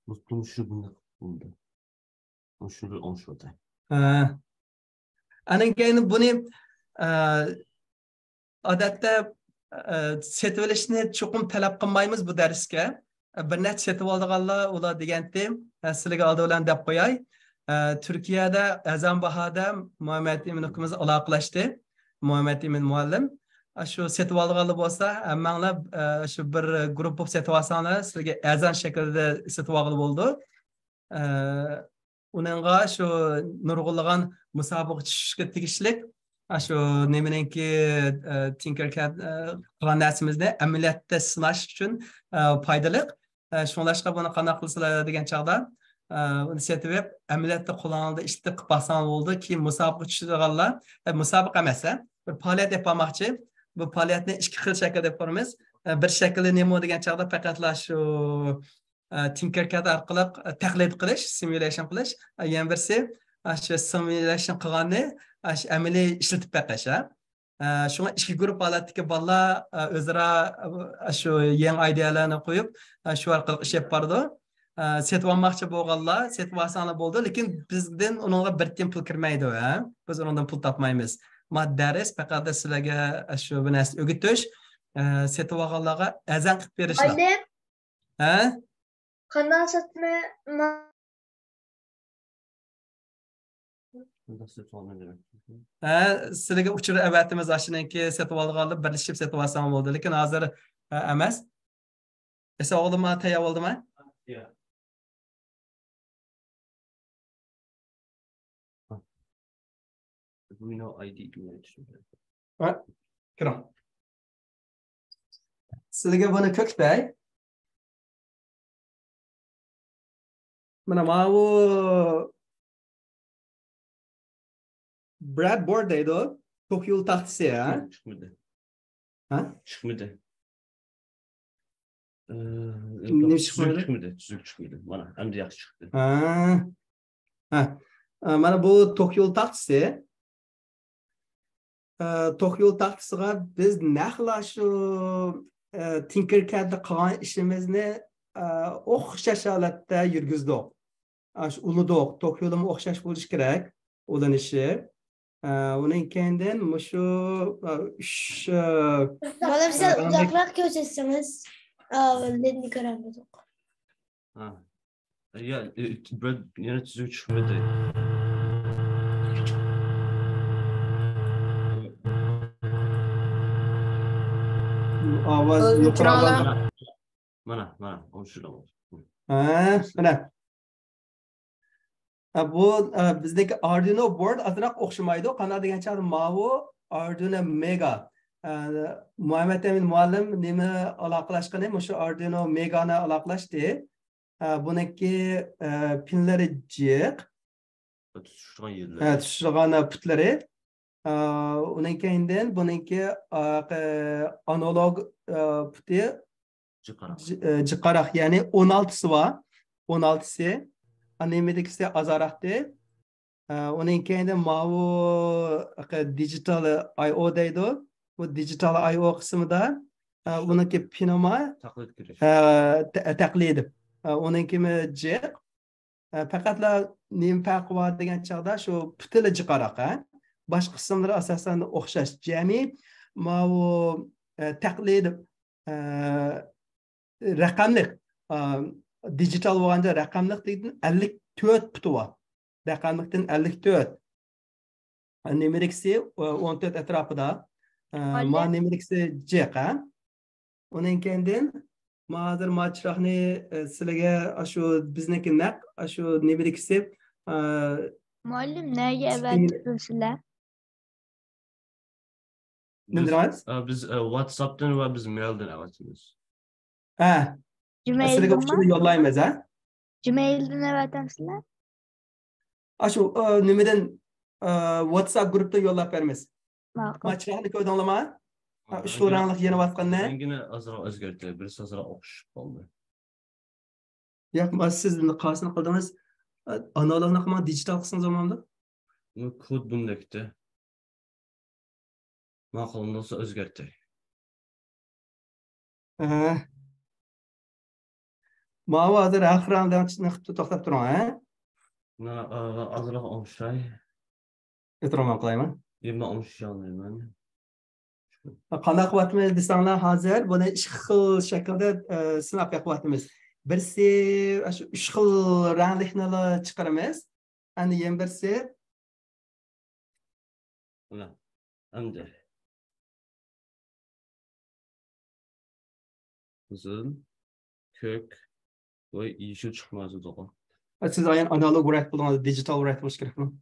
Mutlum şu bunlar oldu. Şunu onşoda. Anan keyin buni odatda setib olishni cho'qim talab qilmaymiz bu darsga. Bir necha setib olganlar ular degandim, sizlarga oldi bilan deb qo'yay. Turkiyada Azambahoda Muhammad Emin ukamiz aloqalashdi. Muhammad Emin muallim. Şu setib olganlar bo'lsa, hammanglar shu bir guruh bo'lib setib olsanglar, sizlarga azan shaklida setib olgan bo'ldi. Uningga shu nurg'unlagan musobaqa tushishga tegishlik shu nimaninki Tinkercad qilgan narsamizni amaliyotda sinash uchun foydali. Shunlashqa buni qanday qilsalar degan chaqda uni setib olib, amaliyotda qo'lingizda ishlatib qilib baxsangiz bo'ldi, keyin musobaqa tushirganlar, musobaqa emas, bir faoliyat yapmoqchi. Bu faoliyatni ikki xil shaklda yapamiz. Bir shakli nima degan chaqda faqatlar shu Tinkercad orqali taqlid qilish, simulation qilish, yana birsi shu simulation qilganni amaliy ishlatib beqish. Shunga ikki guruh holatdagi bolalar o'zaro shu yangi ideyalarni qo'yib, shu orqali ish olib bordi. Setib olmoqchi bo'lganlar setib olsanglar bo'ldi, lekin bizdan unga bir tiyin pul kirmaydi, Biz undan pul topmaymiz. Dars faqat sizlarga shu bu narsani o'rgatish, setib olganlarga azan qilib berishlar. Ha? Qanday setma sizlarga uchirib avatimiz ashuniki setib olganlar birlashib setib olsam bo'ldi, lekin hozir emas. Esa o'g'lim tayyor bo'ldimi? Arduino ID Kiram. Sizlarga buni ko'kitay. Mana bu breadboard deydi. To'q yo'l taxtasi, Çıkmadı. Ha? Çıkmadı. Ne çıkmadı? Çıkmadı. Tüzük çıkmadı. Bana hem de yaxşı çıktı. Mana bu to'q yo'l taxtasi. To'q yo'l taxtasiga biz naqla shu Tinkercad'da qilgan ishimizni o'xshash holatda yurgizdik. Aş uludoq, tok yo'limi o'xshash bo'lishi kerak, ulanishi. Uning keyin mushu Malam siz rangli uzakroq ko'rsatsangiz, ledni ko'ramiz. Ha. Ya bir yana tuzuk chiqmadi. ovoz O'zi yuqori chiroyli. ovoz. Mana, o şurada var. Mana. Bu bizdeki Arduino board azroq o'xshamaydi. Qanday degan chog'da mavu Arduino Mega. Muhammad Emin muallim nima aloqalashgani o'sha Arduino Megani aloqalashdi. Buniki pinlari jiq, Tutuşturan yerler. tushirgan putlari. Undan keyin buniki analog puti Çıkarak. jiqaroq, ya'ni 16si bor. 16si. Animedikisi azaraqdi. Undan keyin mavu digital I/O deydi. Bu digital I/O qismida uniki pinama Taklit giriş. taqlid. Undan keyin jiq. Faqatla nim farqi bor degan chog'da shu putili jiqaroq. Boshqa qismlari asosan o'xshash. Jami mavu taqlid raqamli digital bo'lganda raqamliq deydi 54 puti bor. Raqamliqdan 54. Numeriksi 14 atrofida. Ma numeriksi jiqa. Undan keyin hozir machroqni sizlarga shu bizniki naq shu numeriksi Muallim nega avatdirsizlar? nima deymiz? Biz WhatsApp'tan ve biz mailden avatıyoruz. Sizlarga Gmail'dan shuni mı? yo'llaymiz, Gmail'dan avatamsizlar? Shu nimadan WhatsApp grupda yo'llab beramiz. Ma'qul. Machroqni ko'rdinglarmi? Ushbu rangli yana bosqanda. Rengini azıcık özgürtü. Birisi azıcık okşup oldu. Yo'q, siz qaysini qildingiz? Analogni qilmay digital qilsangiz bo'lmamdi? Bu kod bundakti. Ma'qul olsa özgürtü. Mana hozir oxirida to'xtab turing, Buna azıcık olmuşay. E'tirof qilayman. 20 olmuş yanlıyım. Qanday qilyapmiz desanglar, hozir buni ikki xil shaklda sinab qilyapmiz. Birsi shu 3 xil ranglikni chiqaramiz. Ana yana birsi Buna. Hamdi. Kızıl, kök ve yeşil çıkmazı doğru. siz ayın analog write bilan digital write bo'lish kerakmi?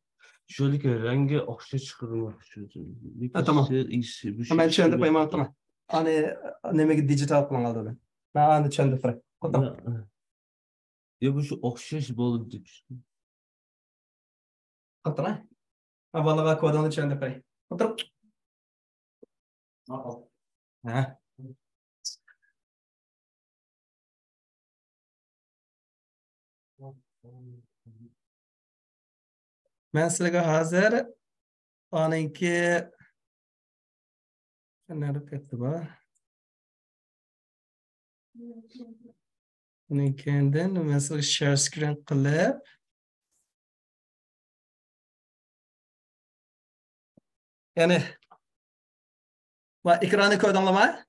Şöyle ki rengi okşa çıkarmak için. Tamam. Bir Men tushunib qo'yaman, tamam. Ani nimaga digital qilgan oldi? Men ani tushunib qo'ray. Ya bu şu okşaş bolup düştü. Qatara. Avvaliga kodini tushunib qo'ray. O'tirib. Ha. Men sizlarga hozir oniki qanday ketdi bu? Undan keyin men sizlarga share screen qilib ya'ni va ekronni ko'rdinglarmi?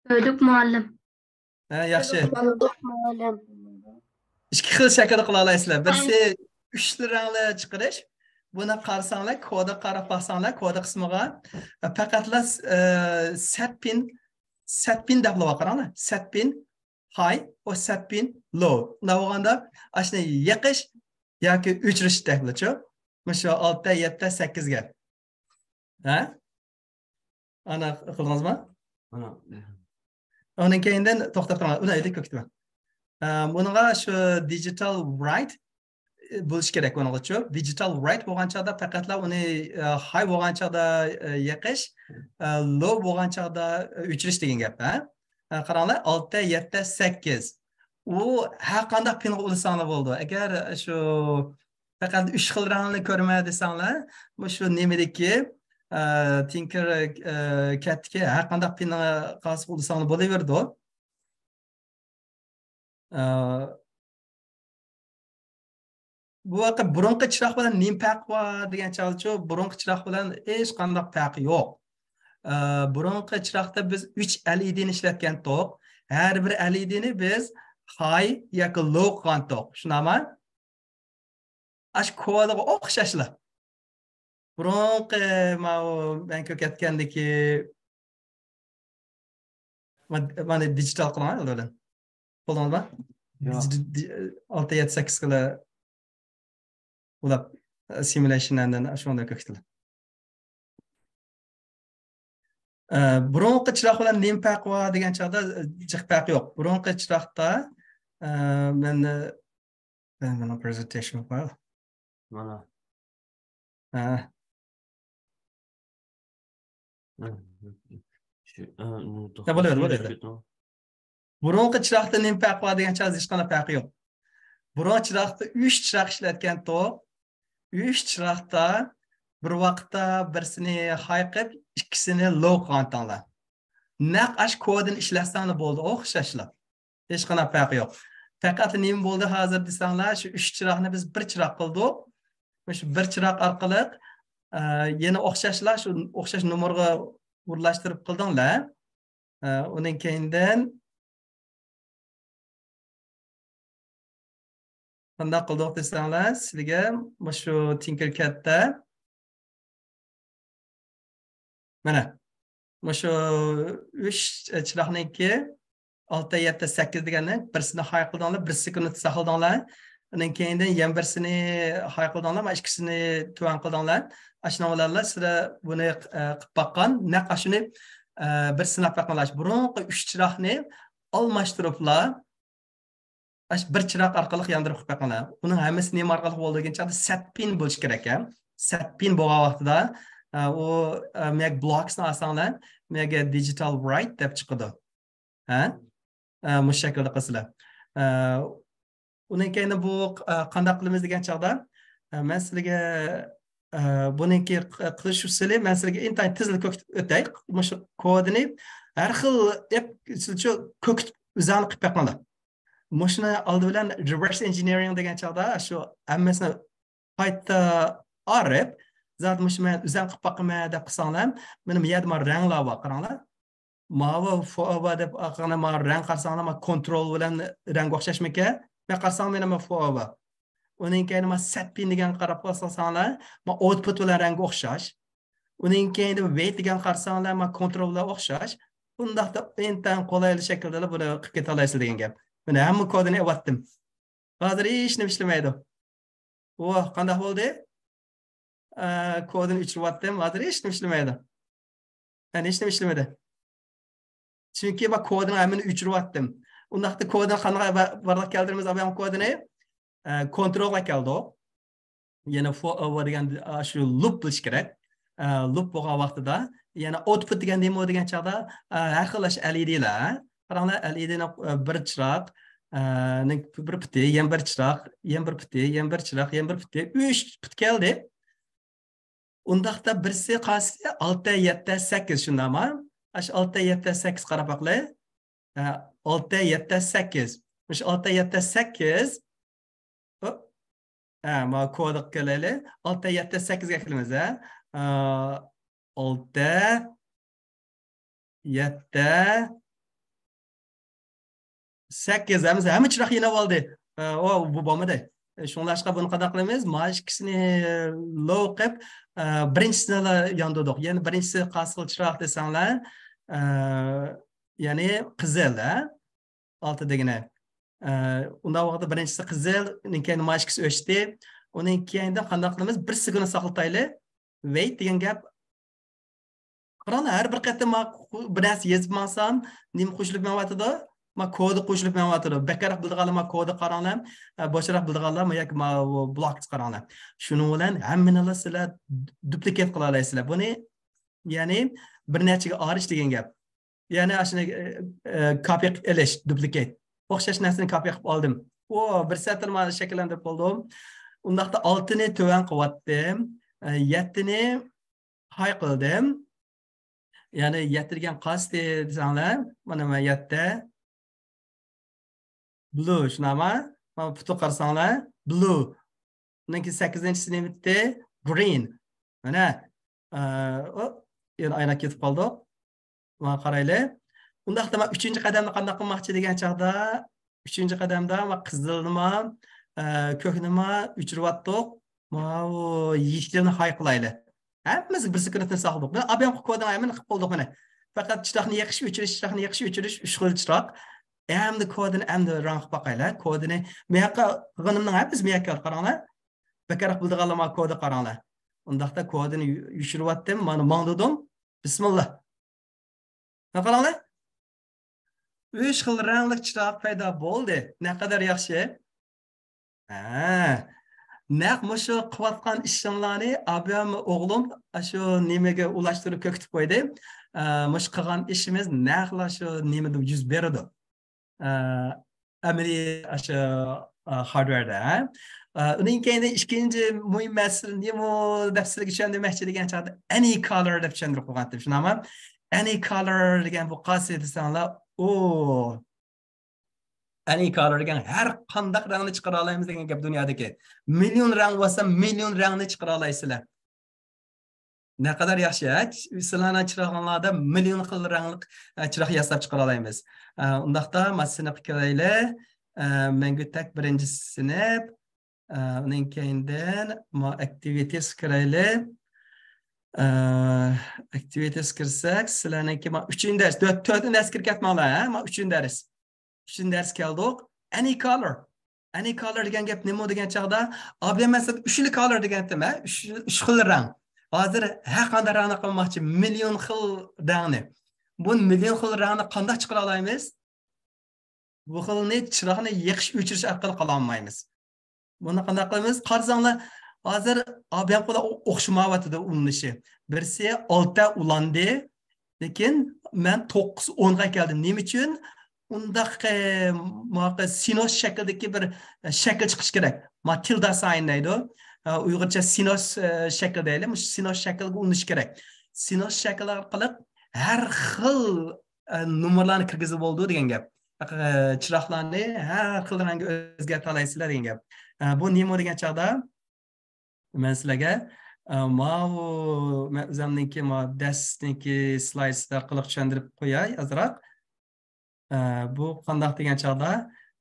Gördük muallim. Yaxshi. Muallim. Ikki xil shaklda qila olasizlar. Birsi 3 rangli chiqarish. Buni qarasanglar, kodga qarab baxsanglar, kod qismiga faqatla set pin deb qaranglar. Set pin high va set pin low. Navoganda ashni yiqish yoki o'chirish deklachu. Mushu 6 7 8 ga. Ha? Ana qildingizmi? Ana. Ondan keyin to'xtab turing. Uni aytib ko'ktiman. Bunga shu digital write bo'lish kerak unaqa-chu. Digital write bo'lgan chog'da faqatla uni high bo'lgan chog'da yiqish, low bo'lgan chog'da o'chirish degan gap, ha? Qaranglar, 6 7 8. U har qanday pinga ulasanglar bo'ldi. Agar shu faqat 3 xil rangni ko'rmay desanglar, bu shu nimadiki Tinker Cat'ga har qanday pinga qarshi ulasanglar bo'laverdi. bu vaqt burunqi chiroq bilan nima farqi bor degan chog'da burunqi chiroq bilan hech qanday farqi yo'q. Burunqi chiroqda biz 3 LED ni ishlatgan to'q. Har bir LED ni biz high yoki low qilgan to'q. Shunami? Ash ko'diga o'xshashlar. Burunqi men ko'katgandiki mana digital qilgan ulardan. Qo'llanma? 6-7-8 kilo ular simulationdan shunday ko'katdilar. Burunqi chiroq bilan nima farqi bor degan chog'da jiq farqi yo'q. Burunqi chiroqda men presentation bor. Mana. Bo'ladi. Burunqi chiroqda nima farqi bor degan chog'da hech qanday farqi yo'q. Burunqi chiroqda 3 chiroq ishlatgan to'q. 3 chiroqda bir vaqtda birisini high qilib, ikkisini low qilganlar. Naq ash kodini ishlatsanlar bo'ldi, o'xshashlar. Hech qanday farqi yo'q. Faqat nima bo'ldi hozir desanglar, shu 3 chiroqni biz bir chiroq qildik. Shu bir chiroq orqali yana o'xshashlar, shu o'xshash nomerga o'rlashtirib qildinglar. Undan keyindan qanday qildik desanglar, sizga shu Tinkercad'da mana shu 3 chiroqniki 6-7-8 deganni birisini high qildinglar, birisini saqladinglar. Undan keyindan yana birisini high qildinglar, va ikkisini tuvan qildinglar. Ashnolarlar sizlar buni qilib baqqan, naq shuni bir sinab baqanlar. Burunqi 3 chiroqni almashtiriblar. Bir chiroq orqali yondirib qo'yib baqanlar. Uning hammasi nima orqali bo'ldi degancha set pin bo'lish kerak ekan. Set pin bo'lgan vaqtida o meg blocksni olsanglar, mega digital write deb chiqadi. Bu shaklda qilsizlar. Undan keyin bu qanday qilamiz degan chog'da men sizlarga buniki qilish usuli men sizlarga intayin tezlik o'tay. Shu kodini har xil deb sizcha ko'kitib o'zini qilib baqanlar. Shuni oldi bilan reverse engineering degan chog'da shu hammasini qayta arab zat men o'zim qilib baqaman deb qilsanglar, mening yerda ranglar bor, qaranglar. Mavi foava deb aqana rang qarsanglar, control bilan rang o'xshashmikan? Men qarsam men foava. Uning keyin set pin degan qarab qolsanglar, output bilan rang o'xshash. Uning keyin weight degan qarsanglar, control bilan o'xshash. Bundaqda intan qolayli shaklda buni qilib keta olasizlar degan gap. Mana hamma kodini yaratdim. Hozir hech nima ishlamaydi. Qanday bo'ldi? Kodini o'chirib hozir hech nima ishlamaydi. Hech nima ishlamadi. Chunki men kodini hammani o'chirib undaqda kodini qanday barliq keltiramiz, ham kodini kontrolga keldi. Yana for over degan shu loop bo'lish kerak. Loop bo'lgan vaqtida yana output degan nima degan chog'da har xil LEDlar, qaranglar, LEDni bir chiroq, bir piti, yana bir chiroq, yana bir piti, yana bir chiroq, yana bir piti, 3 pit keldi. Undaqda birisi qaysi 6-7-8 shundami? 6-7-8 qarab baqlay. 6-7-8. 6-7-8. Ma kodni qilaylik. 6-7-8 ga kiramiz, 6-7-8 hamma chiroq yana oldi. Bu bo'lmadi. Shunlashqa buni qanday qilamiz? Mana ikkisini low qilib, birinchisini yondirdik. Ya'ni birinchisi qasqil chiroq desanglar, ya'ni qizil, oltidagina. Undan vaqtda birinchisi qizil, undan keyin mana ikkisi o'chdi. Undan keyin qanday qilamiz? Bir sigirni saqlataylik. Wait degan gap. Qaranglar, har bir qatam bir narsa yozib olsam, nima qo'shilib menvatadi? Ma kodni qo'shilib menvatadi. Bekaraq bildiganlar ma kodni qaranglar, boshroq bildiganlar yoki ma blok qaranglar. Shuning bilan hammani sizlar duplikat qila olasizlar. Buni ya'ni bir nechaga arish degan gap. Ya'ni ashuni copy qilish, duplikat. O'xshash narsani copy qilib oldim. Bir satr mana shakllantirib oldim. Undaqda 6 ni tuvan qilyaptim, 7 ni high qildim. Ya'ni 7 degan qasdi desanglar, mana 7 blue shunami? Mana putu qarsanglar, blue. Undan keyin 8-si nima bitdi? Green. Mana yana aylanib ketib qoldik. Mana qaraylik. Undaqda men 3-qadamni qanday qilmoqchi degan chaqda 3-qadamda men qizilnima, ko'knima o'chiryaptik. Mana yeshilni hay qilaylik. Hammamiz bir sekundni saqladik. Men abam kodini ayman qilib qoldik mana. Faqat chiroqni yoqish, o'chirish, chiroqni yoqish, o'chirish 3 xil chiroq. Endi kodini endi rang qilib qo'yaylik. Kodini men yoqqa qilganimning hammasi men yoqqa qaranglar. Bekaraq bildiganlar kodi qaranglar. Undaqda kodini yoshiryaptim. Mana mangdidim. Bismillah. Qaranglar. 3 xil rangli chiroq paydo bo'ldi. Ne qadar yaxshi. Naq mushu qilayotgan ishimlarni abam o'g'lim shu nimaga ulashtirib ko'kitib qo'ydi. Mush qilgan ishimiz naqla shu nimada yuz beradi. Amaliy shu hardwareda. Uning keyin ikkinchi muhim masala nima deb sizlarga tushuntirmoqchi degan chaqda any color deb tushuntirib qo'ygandim. Shunaman? Any color degan bu qanday desanglar, any color degan har qanday rangni chiqara olamiz degan gap dunyodagi. Million rang bo'lsa million rangni chiqara olaysizlar. Ne kadar yaxshi, sizlarning chirog'inglarda million xil rangli chiroq yasab chiqara olamiz. Undaqda masina fikrlaylik. Menga tak birinchi sinf. Uning keyindan activities kiraylik. Activities kirsak, sizlarniki 3-dars, 4-dars kirib ketmanglar, ha? 3-dars. 3-dars keldik. Any color. Any color degan gap nima degan chaqda, abam masal 3 color degandim, ha? 3 xil rang. Hozir har qanday rangni qilmoqchi, million xil rangni. Bu million xil rangni qanday chiqara olamiz? Bu xilni chiroqni yoqish, o'chirish orqali qila olmaymiz. Buni qanday qilamiz? Qarsanglar, hozir abam qo'la o'xshamayotdi ulanishi. Birsi 6 ulandi, lekin men 9-10 ga keldim. Nima uchun? Undaq sinus shaklidagi bir shakl chiqish kerak. Tilda sign deydi. Uyg'urcha sinus shakl deydi. Sinus shaklga ulanish kerak. Sinus shakl orqali har xil nomerlarni kirgizib bo'ldi degan gap. Chiroqlarni har xil rangga o'zgartira olasizlar degan gap. Bu nima degan chaqda men sizlarga men o'zimniki darsniki slaydlar qilib tushuntirib qo'yay azroq. Bu qanday degan chaqda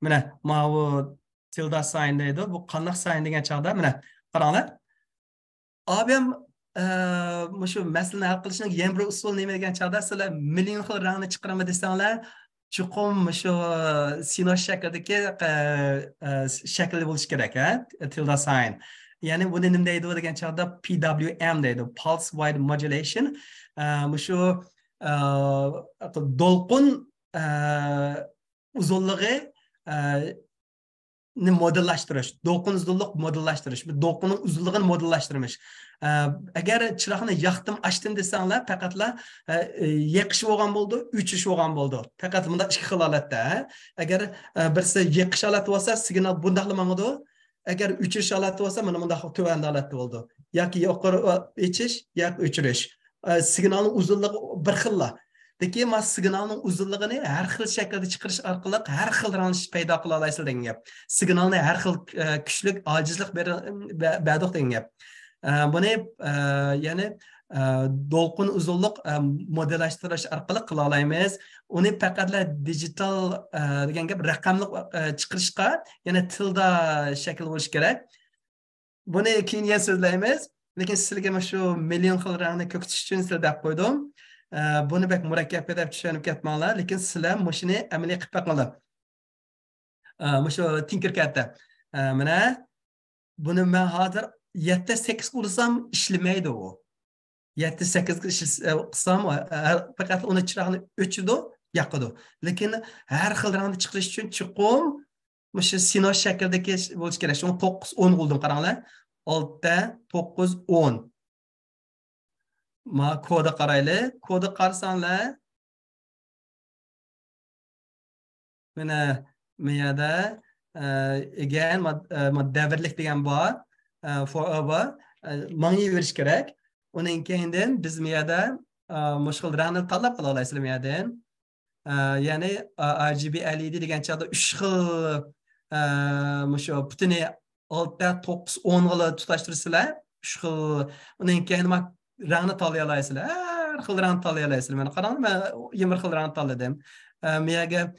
mana bu tilda sign deydi. Bu qanday sign degan chaqda mana qaranglar. Abam shu masalani hal qilishning yana bir usul nima degan chaqda sizlar million xil rangni chiqaraman desanglar, chuqur shu sinus shaklidagi shakli bo'lish kerak, ha? Tilda sign. Ya'ni buni nima deydi degan chaqda PWM deydi. Pulse Wide Modulation. Shu do'lqin uzunligi ni modellashtirish, do'lqin uzunlik modellashtirish, do'lqinning uzunligini modellashtirish. Agar chiroqni yoqdim, ochdim desanglar, faqatlar yiqish bo'lgan bo'ldi, o'chish bo'lgan bo'ldi. Faqat bunda ikki xil holatda. Agar birsi yiqish holati bo'lsa, signal bundaqli mangadi. Agar o'chirish holati bo'lsa, mana bundaq tuvanda holatda bo'ldi. Yoki yuqori o'chish, yoki o'chirish. Signalning uzunligi bir xilla. Lekin mas signalning uzunligini har xil shaklda chiqarish orqali har xil rangni paydo qila olasizlar degan gap. Signalni har xil kuchlik, ojizlik berdik degan gap. Buni ya'ni do'lqin uzunlik modellashtirish orqali qila olamiz. Uni faqatlar digital degan gap raqamli chiqarishga yana tilda shakl bo'lishi kerak. Buni keyin so'zlaymiz. Lekin sizlarga mana shu million xil rangni ko'ksitish uchun sizlar deb qo'ydim. Buni bek murakkab deb tushunib ketmanglar, lekin sizlar mushuni amaliy qilib baqinglar. Mushu Tinkercadda. Mana buni men hozir 7-8 ursam ishlamaydi u. 7-8 qilsam faqat uni chiroqni o'chirdi, yoqadi. Lekin har xil rangni chiqarish uchun chuqur mushu sinus shaklidagi bo'lish kerak. Shuni 9-10 qildim, qaranglar. 6-9-10. Ma koda qaraylik. Koda qarsanglar mana miyada again davrlik degan bor. Forever mangni verish kerak. Uning keyindan biz miyada mushkil rangni tanlab qila olasizlar miyadan. Ya'ni RGB LED degan chaqda 3 xil mushu butun 6, 9, 10 yılı tutuşturursalar, şu xil, ondan keyin rangni tanlay olasizlar. Har xil rangni tanlay olasizlar. Mana qarang, men 20 xil rangni tanladim. Menga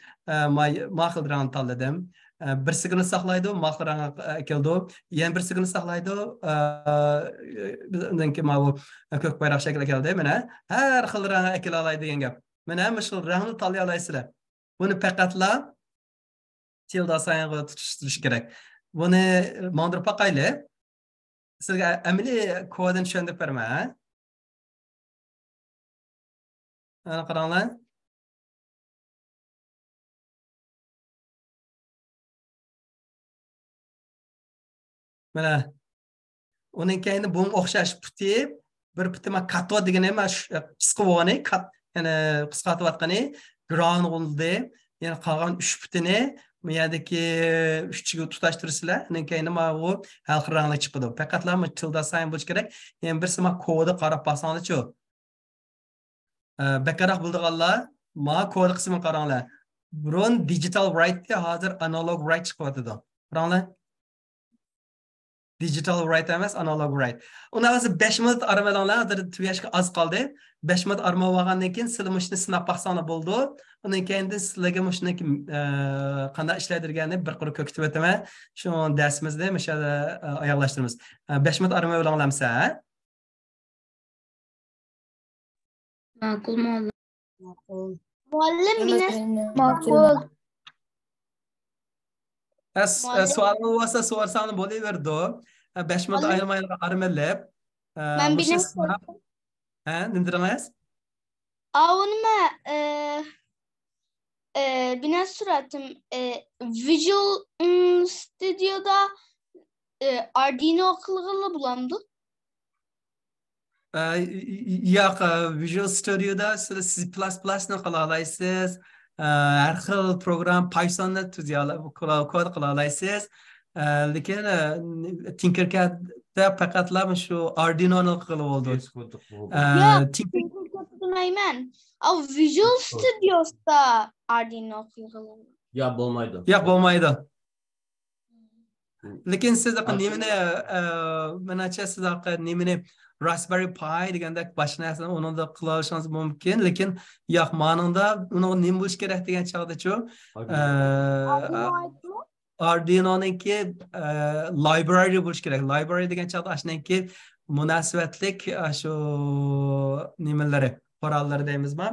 ma xil rangni tanladim. Birsigini saqlaydi, ma xil rang keldi. Yana birsigini saqlaydi. Undan keyin bu ko'k bayroq shakli keldi. Mana har xil rangni akila oladi degan gap. Mana shu rangni tanlay olasizlar. Buni faqatla tilda sayang'i tutishtirish kerak. Buni mandirib boqayli. Sizga amaliy kodini tushuntirib beraman. Ana qaranglar. Mana uning keyini bu o'xshash puti, bir puti katod degan emas, qisqa bo'lgani, ya'ni qisqartayotgani granulde, ya'ni qolgan 3 putini bu yerdagi 3ga tutashtirsizlar. Uning keyini bu hal xil rangli chiqadi. Faqatlar tilda sayin bo'lish kerak. Yana birsi kodi qarab basanglar-chi. Bekaroq bildiganlar, kodi qismini qaranglar. Burun digital write hozir analog write chiqyapti. Qaranglar. Digital write emas, analog write. Uni hozir 5 minut aramadanlar, hozir tugashga az qoldi. 5 minut arama olgandan keyin sizlar mushni sinab baqsanglar bo'ldi. Undan keyin sizlarga mushni qanday ishlaydirganini bir qurib ko'kitib o'taman. Shu darsimizni o'sha oyoqlashtiramiz. 5 minut arama olganlamsa, Ma'qul muallim. Muallim meni Ma'qul. sualni bo'lsa so'rasanglar bo'laverdi. 5 minut aramalab. Ben Mushni bilmem. sinab, nima Avunma bina suratım Visual Studio'da Arduino qilg'ili bulamdı. Yo'q, Visual Studio'da siz C++ ni qila olasiz. Har xil program Pythonda kod qila olasiz. Lekin Tinkercad'da faqatlar shu Arduino'ni qilib oldi. Tinkercad'dayman. Av Visual Studio'da Arduino qilg'ili. Ya bo'lmaydi. Yo'q, bo'lmaydi. Lekin siz nimani menacha siz nimani Raspberry Pi degandek boshqa narsani unida qila olishingiz mumkin, lekin yo'q, ma'noda uni nima bo'lish kerak degan chog'da-chu, Arduino'niki library bo'lish kerak. Library degan chog'da shuniki munosabatlik shu nimalari, qorallari deymizmi?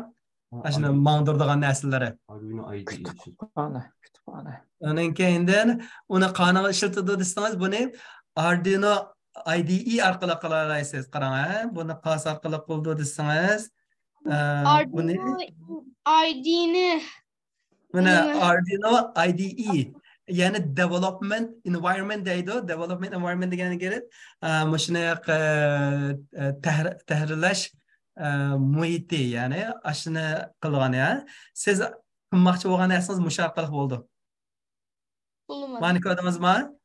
Ashuna mangdirdigan narsalari. Arduino IDE. Kütüphane. Undan keyin uni qanaqa ishlatadi desangiz, buni Arduino IDE orqali qila olasiz. Qarang, buni qas orqali qildi desangiz, buni IDE'ni mana Arduino IDE, ya'ni development environment deydi. Development environment degani kelib, mana shunaqa tahrirlash muhiti, ya'ni ashuni qilgan, ya. Siz qilmoqchi bo'lgan narsangiz mush orqali bo'ldi. bulamadım. Mani kodimizmi?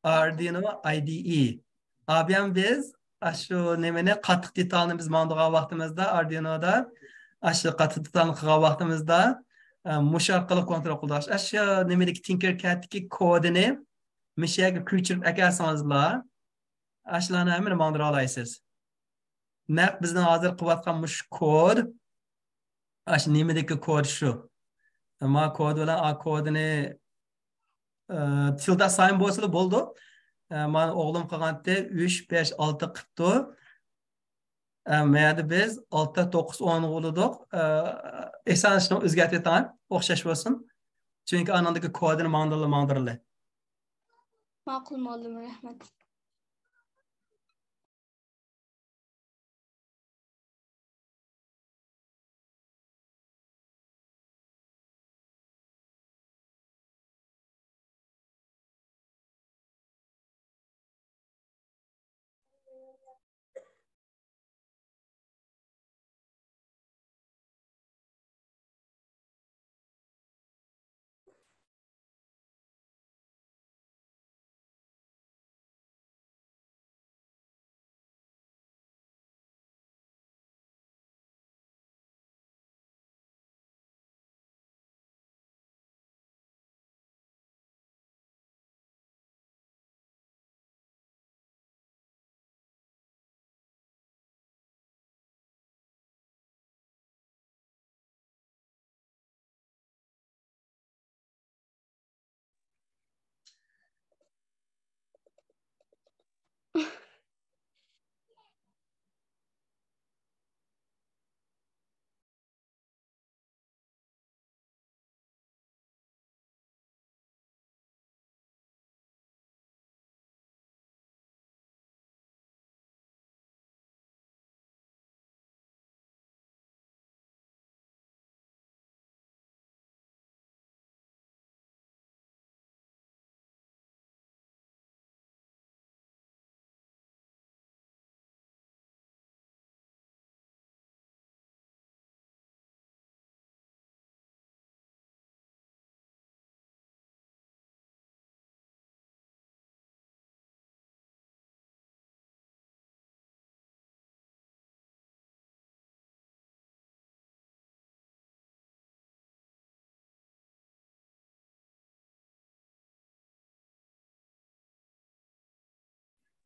Arduino IDE. Abiyam biz shu nimani qattiq detalni biz mandigan vaqtimizda Arduino'da shu qattiq detalni qilgan vaqtimizda mush orqali kontrol qildik. Shu nimadagi Tinkercad'dagi kodini mishaga ko'chirib akasingizlar, ashlarni hammani mandira olasiz. Naq bizning hozir qilayotgan mush kod, shu nimadagi kod shu. Ma kod bilan a kodini tilda sayın bo'lsa bo'ldi. Men o'g'lim qilganda 3, 5, 6 qilibdi. Menda biz 6, 9, 10 bo'ldik. Esanishni o'zgartirib aytaman, o'xshash bo'lsin. Chunki anandagi kodini mandirli. Ma'qul muallim, rahmat.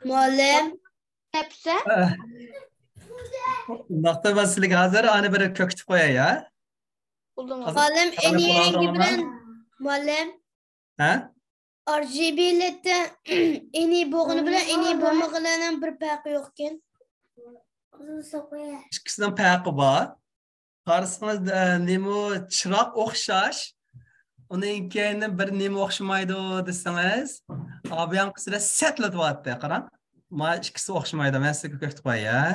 Muallim. Hepsi. Nokta ben sizga hozir ani bir ko'kitib qo'yay ya. Muallim en iyi rengi bilen. Muallim. Ha? RGB'likte en iyi boğunu bilen en iyi boğmağılarının bir farkı yokken. İkisining farqi bor. Qarasangiz nima chiroq o'xshash. Uning keyin bir nima o'xshamaydi desangiz, bu yoqsida setlatyapti. Qarang. Mana ikkisi o'xshamaydi. Men sizga ko'rsatib qo'yay.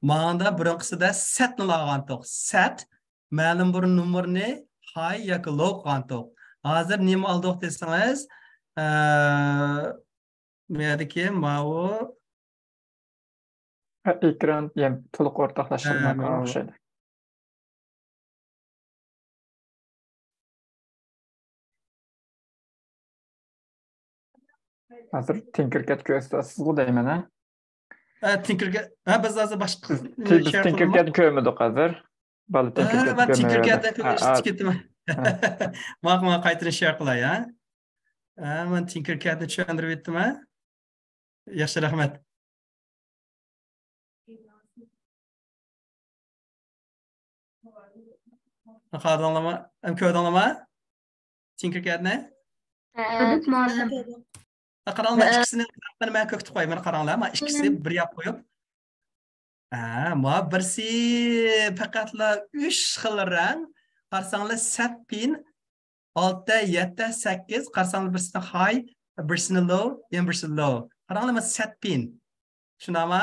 Manda birincisida setni olgantoq. Set ma'lum bir nomerni high yoki low qantoq. Hozir nima oldik desangiz, bu yerdagi mana Ekran yani to'liq o'rtoqlashtirilmagan o'xshaydi. Hozir Tinkercad ko'rsatasiz-ku deyman, ha? Tinkercad, biz hozir boshqa Biz Tinkercad ko'rmadik hozir. Bali Tinkercad ben Tinkercad'dan ko'rmadik. ketdim. Mana qaytadan share qilay, ha? Men Tinkercadni tushuntirib etdim, ha? Yaxshi, rahmat. Qadrlama, ko'rdingizmi? Tinkercadni? Ko'rdik muallim. Qaranglar, ikkisini men ko'kitib qo'yaman, qaranglar. Men ikkisi bir yap qo'yib. Ma birsi faqatla 3 xil rang. Qarsanglar sapin 6, 7, 8, qarsanglar birisini high, birisini low, yana birisi low. Qaranglar, men sapin. Shunami?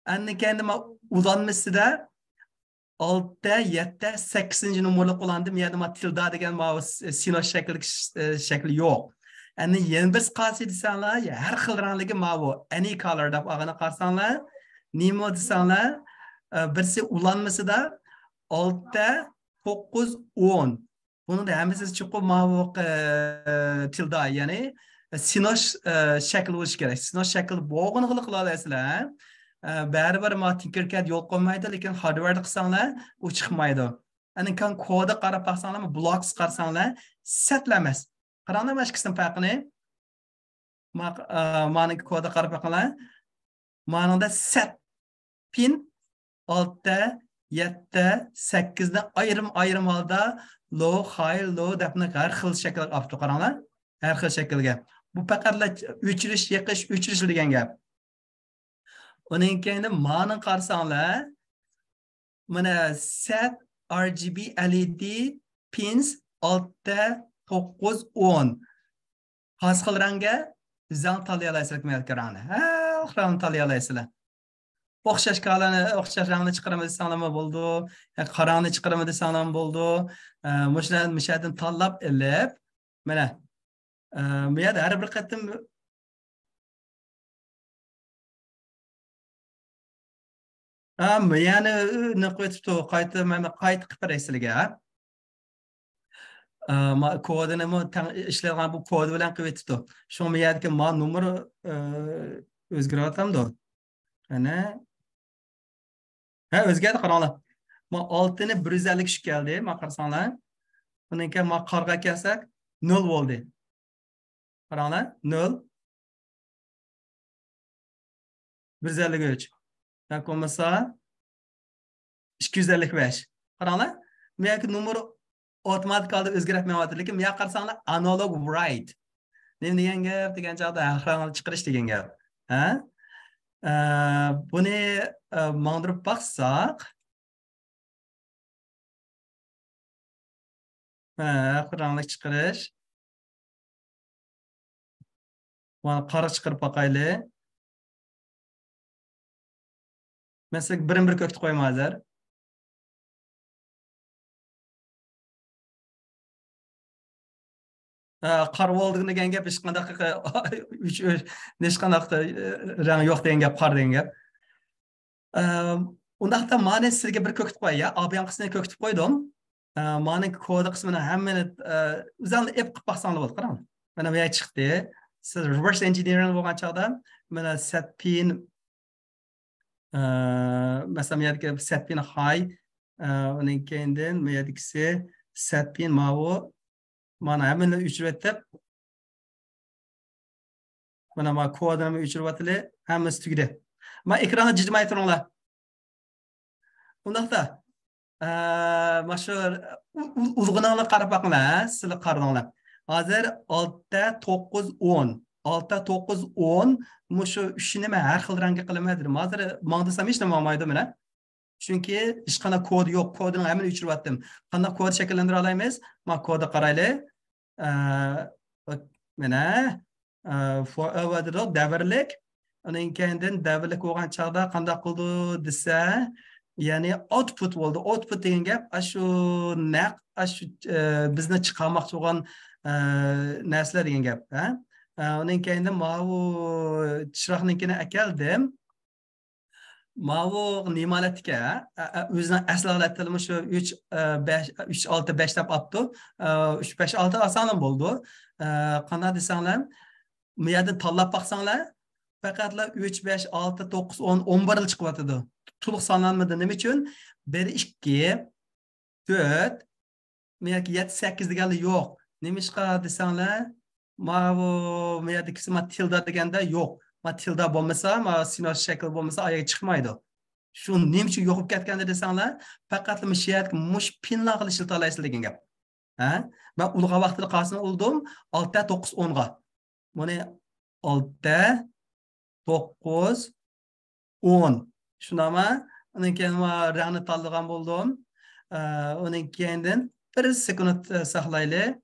Anni kendi men ulanmasida 6, 7, 8 numaralı olandım. Yani ma tilda degan ma sinoz şekli yok. Yani yeni bir qasi desanlar, her xil rangligi ma bu any color deb olganda qarsanlar, nima desanlar, birisi ulanmasida 6, 9, 10. Bunun da hammasi chiqib ma bu tilda, ya'ni sinoz shakli bo'lishi kerak. Sinoz shakli bo'lg'ini qila olasizlar. Baribir ma Tinkercad yo'l qo'ymaydi, lekin hardware qilsanglar u chiqmaydi. Ani kan kodga qarab baxsanglar, blocks qarsanglar setlamas. Qaranglar, mana ikkisining farqini. Ma'ning kodga qarab baxsanglar, ma'noda set pin 6, 7, 8 dan ayrim holda low, high, low debni har xil shaklga olib qaranglar. Har xil shaklga. Bu faqatla o'chirish, yiqish, o'chirish degan gap. Onun kendi ma'nın qarsanglar, mana set RGB LED pins 6, 9, 10. Qaysi xil rangga zang tanlay olasizlar demaklarni. Rang tanlay olasizlar. O'xshash rangni chiqaraman desanglar bo'ldi, qorani chiqaraman desanglar bo'ldi. Mushlardan tanlab ilib, mana bu yerda har bir qatim yani ne qo'yibdi, qayta qilib beray sizlarga. Kodini ishlaydigan bu kod bilan qilib etibdi. Shu yerdagi nomer o'zgartirdim. Ana o'zgardi, qaranglar. 6ni 150 tushib keldi, men qarasanglar. Bundan keyin men qarga kelsak 0 bo'ldi. Qaranglar, 0 153. Bo'lmasa 255. Qaranglar, menga nomer otomatik holda o'zgartmayapti, lekin men qarasanglar analog write. Nima degan gap? Degan joyda rangni chiqarish degan gap. Buni mandirib baqsak, rangni chiqarish. Mana qora chiqarib baqayli. Mesela bir ko'kitib qo'yaman hozir. Qarib oldik degan gap hech qanday rang yo'q degan gap, qor degan gap. Undaqda ma'ni sizga bir ko'kitib qo'yay, bu yoqsini ko'kitib qo'ydim. Ma'ni kodi qismini hammani o'zingni app qilib baqsanglar bo'ladi, qarang. Mana bu yerga chiqdi. Siz reverse engineering bo'lgan chog'da mana set pin mesela miyadiki set pin high, onun kendinden miyadikisi set pin mavu, mana hemen üçretip, Mana kodini o'chirib hammasi tugdi. Men ekronni jijmay turinglar. Undaqda mana shu ulg'uninglar qarab boqinglar, sizlar qaringlar. Hozir 6 9 10 6 9 10 mushu 3ni men har xil rangga qilaman. Hozir men desam hech nima olmaydi mana. Chunki hech qanday kod yo'q. Kodini hamma o'chirib Qanday kod shakllantira olamiz? Men kodga qaraylik. Mana forever davrlik. Uning keyin davrlik bo'lgan chaqda qanday qildi desa, ya'ni output bo'ldi. Output degan gap shu naq, shu bizni chiqarmoqchi bo'lgan narsalar degan gap, ha? Uning keyin bu chiroqnikini akaldim. Mavu nimalatga o'zini aslag'latdi shu 3 5 3 6 5 deb apti. 3 5 6 oson bo'ldi. Qanday desanglar, bu yerda tanlab baqsanglar, faqatla 3 5 6 9 10 11 yil chiqyotdi. To'liq sonlanmadi. Nima uchun? 1 2 4 yoki 7 8 deganlar yo'q. Nimishqa desanglar, mavu bu yerda kisma tilda deganda yo'q. Tilda bo'lmasa, sinus shakl bo'lmasa ayaga chiqmaydi. Shu nima uchun yo'qib ketganda desanglar, faqat mush pinlar qilish ishlatalaysizlar degan gap. Ha? Men ulg'a vaqtida qasini oldim 6 9 10 ga. Mana 6 9 10. Shunama, uning keyin rangni tanlagan bo'ldim. Uning keyin 1 sekund saqlaylik.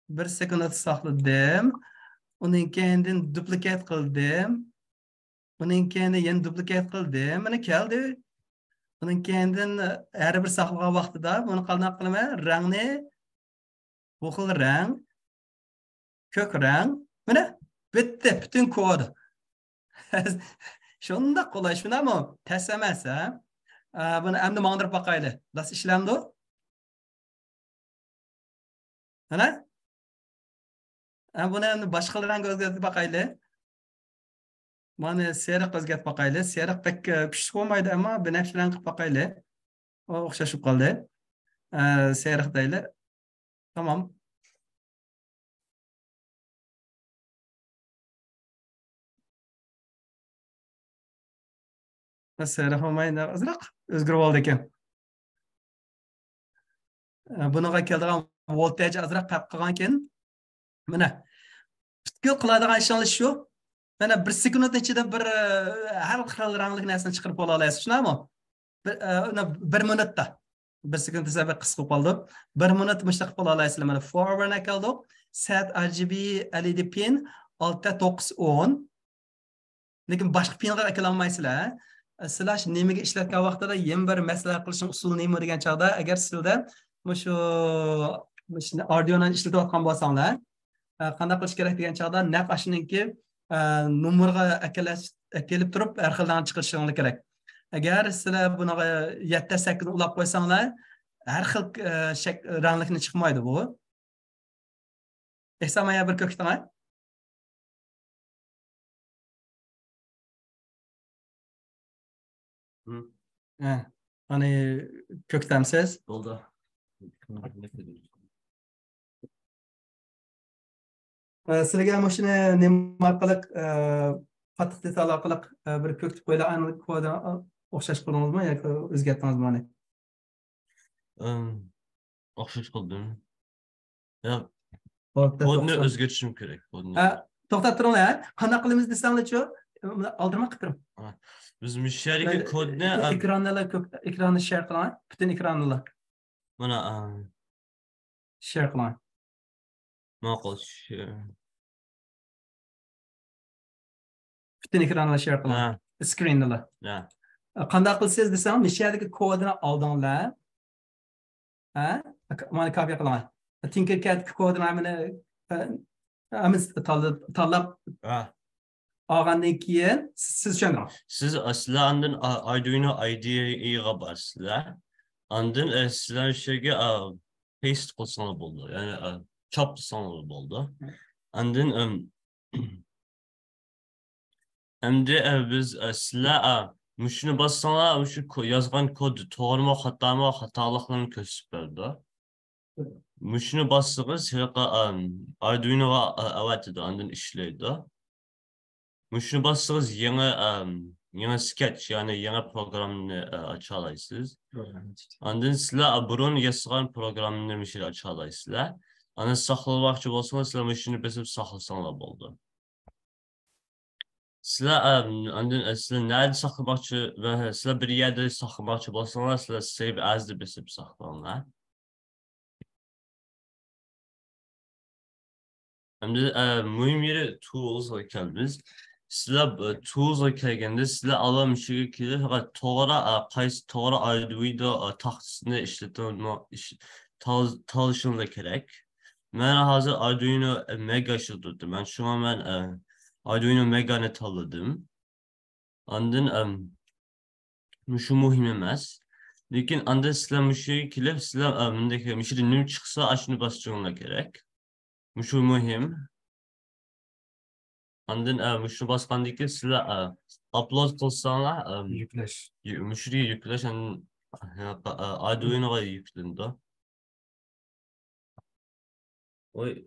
1 sekund saqladim. Uning keyin duplikat qildim. Uning keyin yana duplikat qildim. Mana keldi. Uning keyin har bir saqlagan vaqtida buni qanday qilaman? Rangni bu xil rang, ko'k rang, mana bitta butun kod. Shunda qolay, shunami? Tas emas, ha? Buni endi mangdirib boqaylik. Das ishlamdi? Mana? Buni endi boshqa rang o'zgartirib boqaylik. Mana seriq o'zgartirib boqaylik. Seriq pek kuchli bo'lmaydi, ammo binafsh rang qilib boqaylik. O'xshashib qoldi. Seriq deylik. Tamam. Seriq olmaydi, azroq o'zgarib oldi ekan. Bunaqa keladigan voltaj azroq farq qilgan ekan. Mana butkul qiladigan ishimiz shu. Mana 1 sekund ichida bir har xil rangli narsani chiqarib ola olasiz, tushunami? 1 minutda. 1 sekund esa qisqa qoldi. 1 minut mushtaq qila olasizlar. Mana forward qildik. Set RGB LED pin 6 9 10. Lekin boshqa pinga qila olmaysizlar. Sizlar nimaga ishlatgan vaqtida yana bir maslahat qilishning usuli nima degan chog'da, agar sizlarda shu Arduino ishlatayotgan bo'lsanglar, qanday qilish kerak degan chog'da naq ashuninki nomerga kelib turib har xildan chiqishingiz kerak. Agar sizlar bunaqa 7 8 ulab qo'ysanglar, har xil ranglikni chiqmaydi bu. Ehsamaya bir ko'kitanga. Hani ko'ktamsiz. Bo'ldi. Sizlarga mana shuni nima qiliq qattiq detal orqali bir ko'kitib qo'ylar, aniq kodni o'xshash qildingizmi yoki o'zgartdingizmi? O'xshash qildim. Yo'q. Kodni o'zgartirishim kerak. To'xtab turinglar. Qanday qilamiz desanglar-chi? Oldirma qilib turing. Biz müşteriki kodni ekranni share qiling. Butun ekranni. Mana share qiling. ma'qul. Butun ekranni share qiling. Screenni. Qanday qilsangiz desam, mishadagi kodini oldinglar. Mana kopiya qilaman. Tinkercad kodini tanlab olgandan keyin siz tushundingiz. Siz aslandan Arduino IDE'ga baslar. Andın sizlar şeyga paste qilsangiz bo'ldi. Ya'ni chop qilsangiz bo'ldi. Andın endi biz sizlar shuni bossanglar, shu yozgan kod to'g'rimi, xatomi, xatoliklarni ko'rsatib berdi. Shuni bossangiz Arduinoga avatadi, andın ishlaydi. Muşunu bassanız yeni sketch yani yeni programını açalayısınız. Ondan sizler burun yazılan programını mişil açalayısınız. Ana saxlamakçı bolsanız sizler muşunu besip saxlasanlar oldu. Sizler sizler nerede saxlamakçı ve sizler bir yerde saxlamakçı bolsanlar sizler save as'da besip saxlanlar. Hem de mühim yeri tools kelimiz. Sizler tools kelgende sizler alamışı ki fakat toğra Arduino taxtasını çalışınla gerek. Ben hazır Arduino Mega işletirdim. Ben şu an Arduino Mega'nı tanıdım. Andın şu mühim emas. Lekin anda sizler müşteri kilip sizler müşteri nüm çıksa aşını basacağına gerek. Şu mühim. Andın şu basqandaki sizler upload kılsanlar Yükleş. müşteriye yükleş Arduino'ya yüklendi. Oy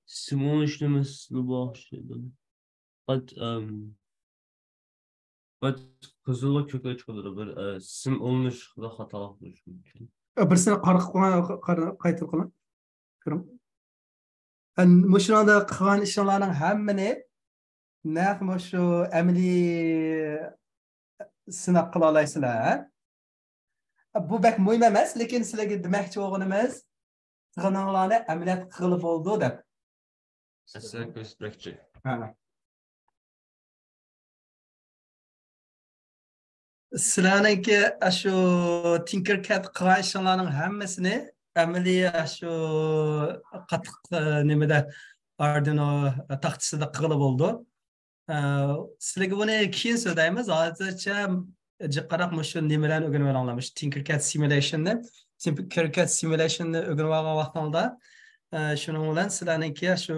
Simon işlemesini başladım. But kızıla kökle çıkılır bir sim olmuş da hatalı mümkün. Birisini qaytır qılın. Kırım. Muşunada qılgan işlerin hemmini naq şu əmli sınaq qıla alaysınlar. Bu bək mühim emas, lekin sizlərə deməkçi olduğumuz qılğanlarını əməliyyat qılıb oldu dep. Sizler göstərecek. Sizlerniki şu Tinkercad qılgan işlerin hemmesini əmli şu qatıq nimede Arduino taxtasında qılıb oldu. Sizlerge bunu keyin söyleyimiz. Hozircha jiqqaroq shu nimalarni o'rganib olamiz. Tinkercad simulation'ni o'rganib olgan vaqtingizda shuning bilan sizlarniki shu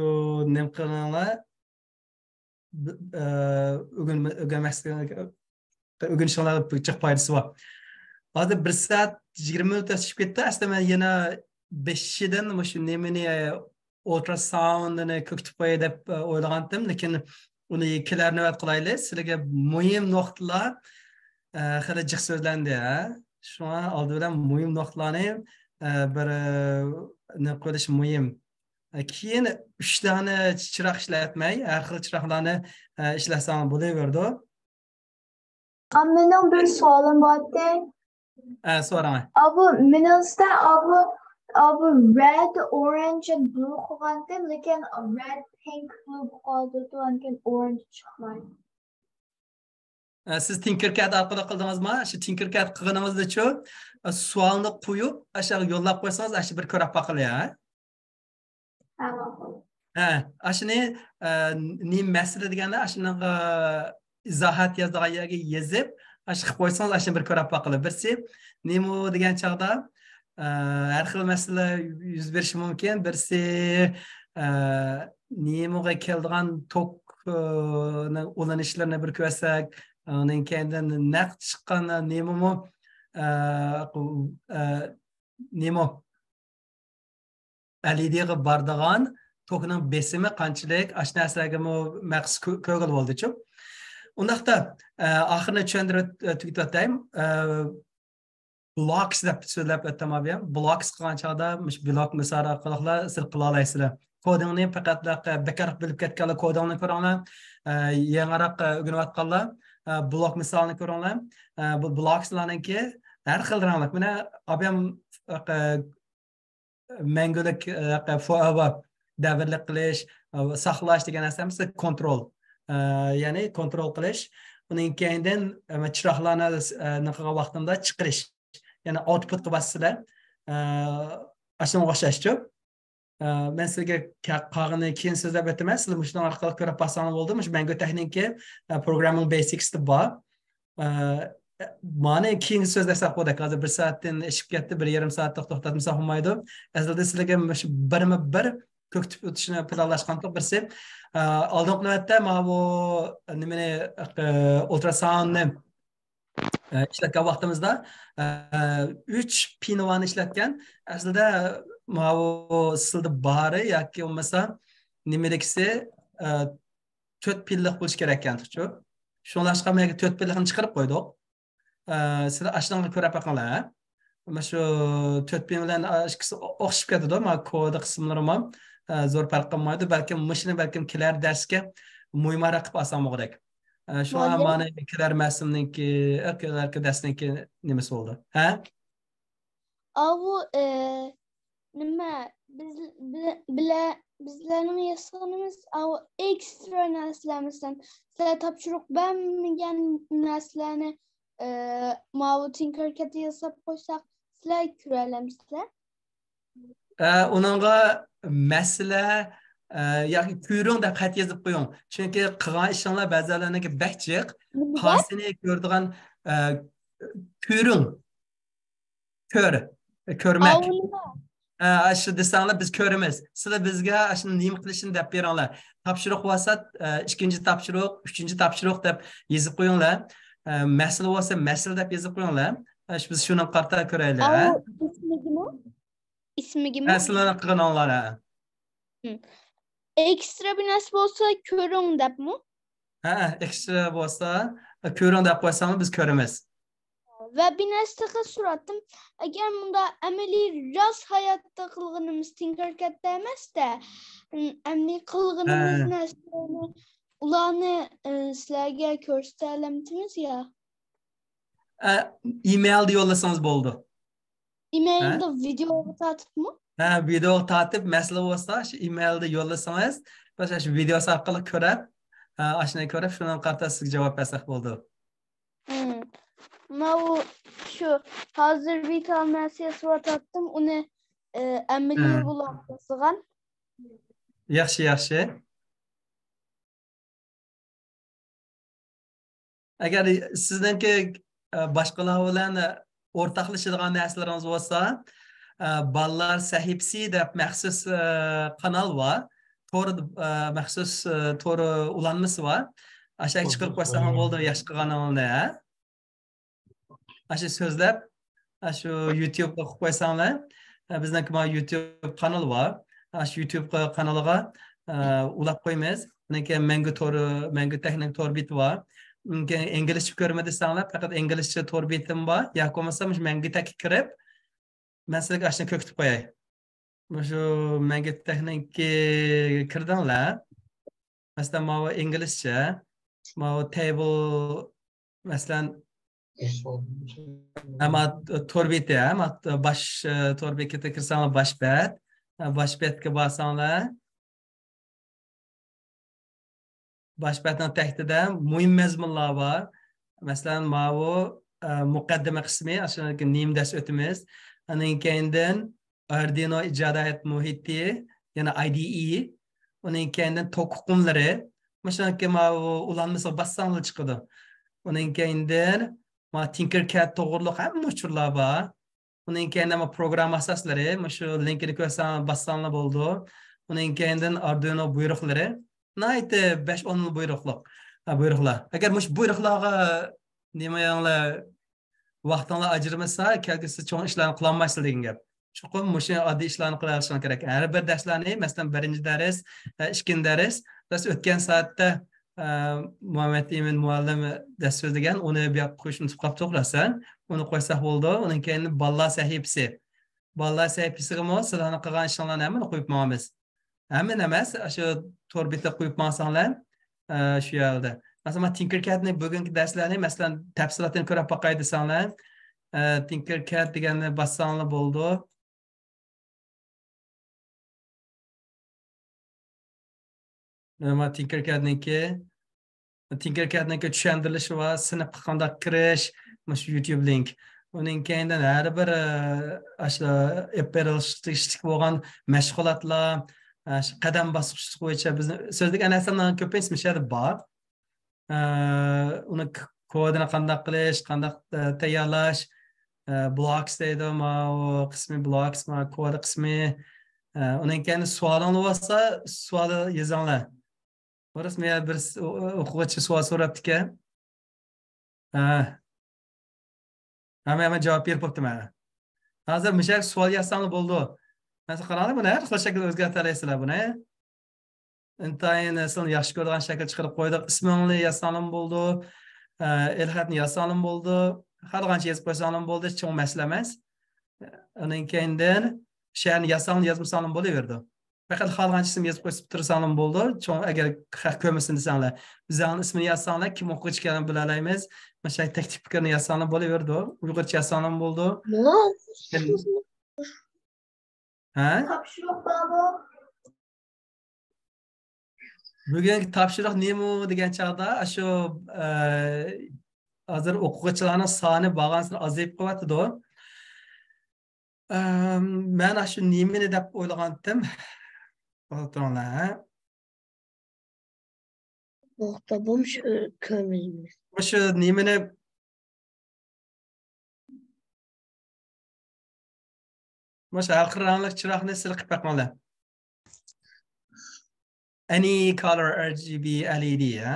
nim qilinglar o'rganishinglar jiq foydasi bor. Hozir 1 soat 20 minut o'tib ketdi. Aslida men yana 5dan shu nimani ultrasoundni ko'kitib qo'yay deb o'ylagandim, lekin uni ikkilar navbat qilaylik. Sizlarga muhim nuqtalar hali jiq so'zlandi. Shuna oldi bilan muhim nuqtalarni bir ne qo'yish muhim. Keyin 3 dona chiroq ishlatmay, har xil chiroqlarni ishlasam bo'laverdi. Benim bir sualım vardı. So'rang. Abi, menimizde abi red, orange and blue kullandım. Lekin red, pink, blue kullandım. Lekin orange çıkmadı. Siz Tinkercad orqali qildingizmi? Shu Tinkercad qilganingizda-chu savolni qo'yib, aşağı yo'llab qo'ysangiz, aşağı bir ko'rib baqilay. Tamam. Ashuni nim masala deganda ashunaqa izohat yozgan yerga yozib, ash qilib qo'ysangiz, ashuni bir ko'rib baqilay. Birsi nima degan chaqda har xil masala yuz berishi mumkin. Birsi nimaga keladigan tokni ulanishlarni bir ko'rsak, onun kendinden naq chiqqan nemo LED'ga bardigan tokning besimi qanchalik ashna narsalarga maqs ko'g'il bo'ldi-chu. Undaqda oxirini tushuntirib tugatayim. Blocks deb so'zlab o'tdim abi. Blocks qilgan chog'da blok misol orqali siz qila olasizlar. Kodingni faqat bekor bilib ketganlar kodingni ko'ringlar. Yangiroq o'rganayotganlar blok misolini ko'ringlar. Bu blokslarniki har xil ranglar. Mana abam mangulik forever davrlik qilish, saqlash degan narsamiz kontrol. Ya'ni kontrol qilish. Uning keyindan chiroqlarni qilgan vaqtimda chiqarish. Ya'ni output qilibsizlar. Ashunga o'xshashchu. Ben sizga qolganini keyin so'zlab o'taman. Sizlar shuni orqali ko'rib bossangiz bo'ldi. Shu Mango Texnik'ga programming basics bor. Mana keyin so'zlasak bo'ladi. Hozir 1 soatdan ishib ketdi, 1,5 soatda to'xtatmasa bo'lmaydi. Aslida sizlarga shu birma-bir ko'kitib o'tishni planlashgan birsi. Oldingi navbatda mana bu nimani ultrasoundni ishlatgan vaqtimizda 3 pinovani ishlatgan. Aslida mana bu sizda bari yoki bo'lmasa nimadagisi 4 pillik bo'lish kerak ekan-ku. Shunlashqa menga 4 pillikni chiqarib qo'ydik. Sizlar ashunga ko'ra baqinglar. Mana shu 4 pil bilan ikkisi o'xshab ketadi, mana kodi qismlari ham zo'r farq qilmaydi. Balkim mushuni balkim kelar darsga muhimroq qilib olsam kerak. Shu mana kelar mas'ulniki, kelar darsniki nimasi bo'ldi? Ha? Avu nima bizlarning yasag'imiz ekstra narsalar masalan sizlar topshiriq bermagan narsalarni mavu Tinkercad'ga yasab qo'ysak sizlar ko'rasizlar. Uningga masala yoki ko'ring deb xat yozib qo'ying. Chunki qilgan ishinglar ba'zilarniki bakchiq, xosini ko'radigan ko'ring. Ko'rmak. Shu desanglar biz ko'ramiz. Sizlar bizga shuni nima qilishini deb beringlar. Topshiriq bo'lsa, ikkinchi topshiriq, uchinchi topshiriq deb yozib qo'yinglar. Masala bo'lsa, masala deb yozib qo'yinglar. Biz shuni qarta ko'raylik. Ismigimi? Sizlarning qilganinglar. Ekstra bir narsa bo'lsa ko'ring debmi? Ha, ekstra bo'lsa, ko'ring deb qo'ysangiz biz ko'ramiz. Ve bir narsaga so'radim. Agar bunda amaliy rost hayotda qilganimiz Tinkercad'da emas-da, amaliy qilganimiz narsalarni ularni sizlarga ko'rsata olamizmi ya? E-mailda yo'llasangiz bo'ldi. E-mailda video tortibmi? Ha, video tortib, masala bo'lsa, shu e-mailda yo'llasangiz, biz shu videosi orqali ko'rib, ashuni ko'rib, shuni qarta sizga javob bersak bo'ldi. Mavu şu hazır bir tane narsa so'radim, uni amaliy bo'lib Yaxshi. Agar sizningki boshqalar bilan o'rtoqlashadigan narsalaringiz bo'lsa, ballar sahifasi deb maxsus kanal bor. To'g'ri maxsus to'g'ri ulanmasi bor. Aşağı chiqarib qo'ysam bo'ldi, yaxshi qilganingizda. Aşı sözlep, aşı YouTube'da qo'ysanglar, bizniki ma YouTube kanalı var. Aşı YouTube kanalıga ulab qo'yamiz. Menga menga texnik torbit var. İngilizce ko'rmadinglar, faqat inglizcha torbitim bor. Yoki bo'lmasa menga tak kirib, men sizlarga ashuni ko'kitib qo'yay. Shu menga texnik kirdinglar. Masalan, mana inglizcha, mana table masalan ama torbeti ama baş torbekete kirsanlar başbetga borsanlar başbetning tahtida muhim mazmunlar bor. Masalan, mana muqaddima qismi, ashuniki nim dars o'tamiz. Undan keyindan Arduino ijodiyat muhiti, yana IDE, undan keyindan tok hukmlari, masalan, mana ulanmasi bassanlar chiqadi. Undan keyindan ma Tinkercad to'g'riliq hamma uchurlar bor. Undan keyin ham program asoslari, shu linkini ko'rsam bassanlar bo'ldi. Undan keyindan Arduino buyruqlari, nayte 5-10 buyruqlar. Agar mush buyruqlarga nimayanglar vaqtinglar ajrimasa, kelgisi cho'ng ishlarni qila olmaysiz degan gap. Chuqur mush oddiy ishlarni qilishing kerak. Har bir darslarni, masalan, birinchi dars, ikkinchi dars o'tgan soatda Muhammed Emin muallim dars so'zlagan, uni bu yoqqa qo'yishni tutib to'g'rasan, uni qo'ysak bo'ldi. Undan keyin ballar sahifasi. Ballar sahifasiga sizlarning qilgan ishlarni hammani qo'yib qo'yamiz. Hamma emas, shu torbitga qo'yib qo'ysanglar, shu yerda. Masalan, Tinkercadning bugungi darslarini, masalan, tafsilotini ko'rib boqay desanglar, Tinkercad deganni bossanglar bo'ldi. Nima Tinkercadniki tushuntirilishi va sinfga qanday kirish, mana shu YouTube link. Uning keyindan har bir ashla apparelishlik bo'lgan mashg'ulotlar, qadam bosqich bo'yicha bizni so'zlik anasamdan ko'payishmishadi bor. Uni kodini qanday qilish, qanday tayyorlash, blocks deydi, mana qismi blocks, mana kod qismi. Uning keyin savolingiz bo'lsa, savol yozinglar. Orası mı bir o'quvchi savol so'rabdi-ki. Hemen cevap berib bo'ptiman. Hozir mushak savol yazsam bo'ldi. Mana qaranglar, buni har xil shaklda o'zgartirasizlar buni. intayin seni yaxshi ko'rgan shakl chiqarib qo'ydik. Ismingni yasalim bo'ldi. El-xatni yasalim bo'ldi. Har qancha yozib qo'ysalim bo'ldi, cho'ng masala emas. Undan keyindan sharni yasalim yozmasalim bo'laverdi. Faqat har qancha ism yozib qo'yib tursalim bo'ldi. Cho'ng agar ko'rmasin desanglar, bizning ismini yazsanglar, kim o'quvchi ekanini bila olamiz. Mana taktik fikrni yazsalim bo'laverdi. Uyg'urcha yazsalim bo'ldi. Ha? Topshiriq baba. Bugungi topshiriq nima degan chaqda shu hozir o'quvchilarning soni bag'ansini azayib qo'yapti-da. Men shu nimani deb o'ylagandim. O'tiringlar. Muhtabım şu kömürümüz. Shu nimani Masha aqranlik chiroqni silqib baqinglar. Any color RGB LED, ha?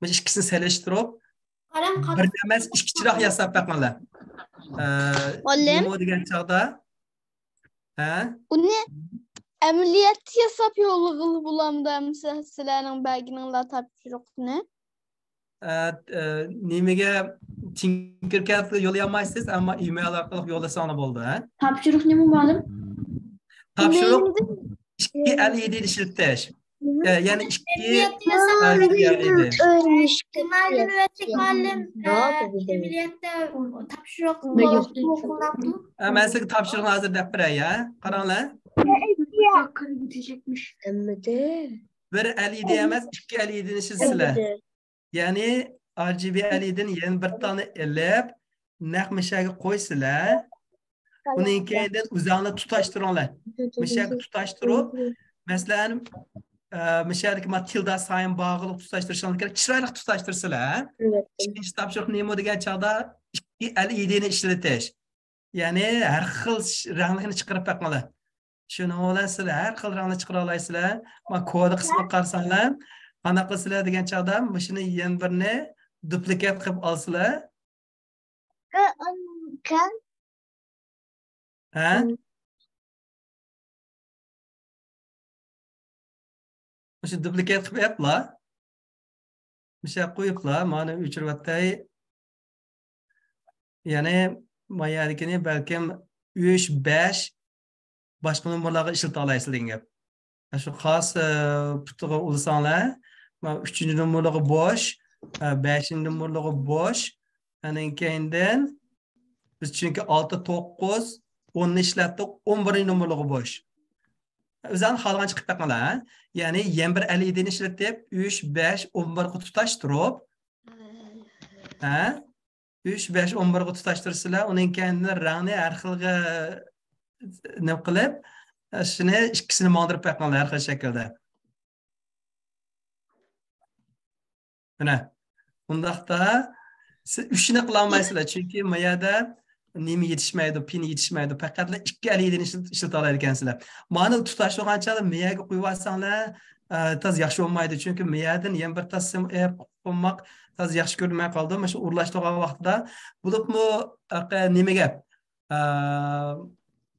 Mana ikkisini solishtirib, bir emas ikki chiroq yasab baqinglar. Oğlum. Nima degan chaqda? Ha? Uni ameliyat yasap yolu bulamda sizlarning belginin la topshiriqni. Nimaga Tinkercad yo'llamaysiz, ammo email orqali yo'llasangiz bo'ldi, ha? Topshiriq nima ma'lum? Topshiriq ikki LED ishlatish. Yani ikki men sizga topshiriqni hozir deb beray, ha? Qaranglar. Bir LED emas, ikki LEDni ishlatibsizlar. Yani RGB LEDni yana bir tane ilib, naq mishaga qo'ysizlar. Uning keyin o'zingni tutashtiringlar. Mishaga tutashtirib, masalan, mishadagi tilda sign bog'liq tutashtirishlar kerak. Chiroyli tutashtirsizlar. Ikkinchi topshiriq nima degan chaqda ikki LEDni ishlatish. Ya'ni har xil ranglarni chiqarib baqinglar. Shuni olasizlar, har xil rangni chiqara olasizlar. Men kod qismiga qarasanglar, qanaqa qilsizlar degan chaqda shuni yana birini duplikat qilib olsizlar. Ha? O'sha duplikat qilib yaplar. O'sha qo'yiblar, mana o'chirvatday. Ya'ni mayadikini balkim 3-5 boshqa nomerlarga ishlata olasizlar degan gap. Shu xos putga ulsanglar, mana 3-nomerlarga bo'sh, 5-nomerlarga bo'sh, anan keyindan biz chunki 6-9 10 ni ishlatdik, 11-nomerlarga bo'sh. O'zini xalqan chiqib baqinglar. Ya'ni yana bir LEDni ishlatib 3, 5, 11 ga tutashtirib, ha? 3, 5, 11 ga tutashtirsizlar, uning keyin rangni har xilga nima qilib, shuni ikkisini mondirib baqinglar har xil shaklda. Mana undaqda siz uchini qila olmaysizlar, chunki mayada nima yetishmaydi, pin yetishmaydi. Faqat ikki LEDni ishlata olar ekansizlar. Mana tutashtirgancha miyaga qo'yib olsanglar, tez yaxshi bo'lmaydi, chunki miyadan yana bir tassim qo'ymoq tez yaxshi ko'rmay qoldi. Mana shu urlashtirgan vaqtida bo'libmi nimaga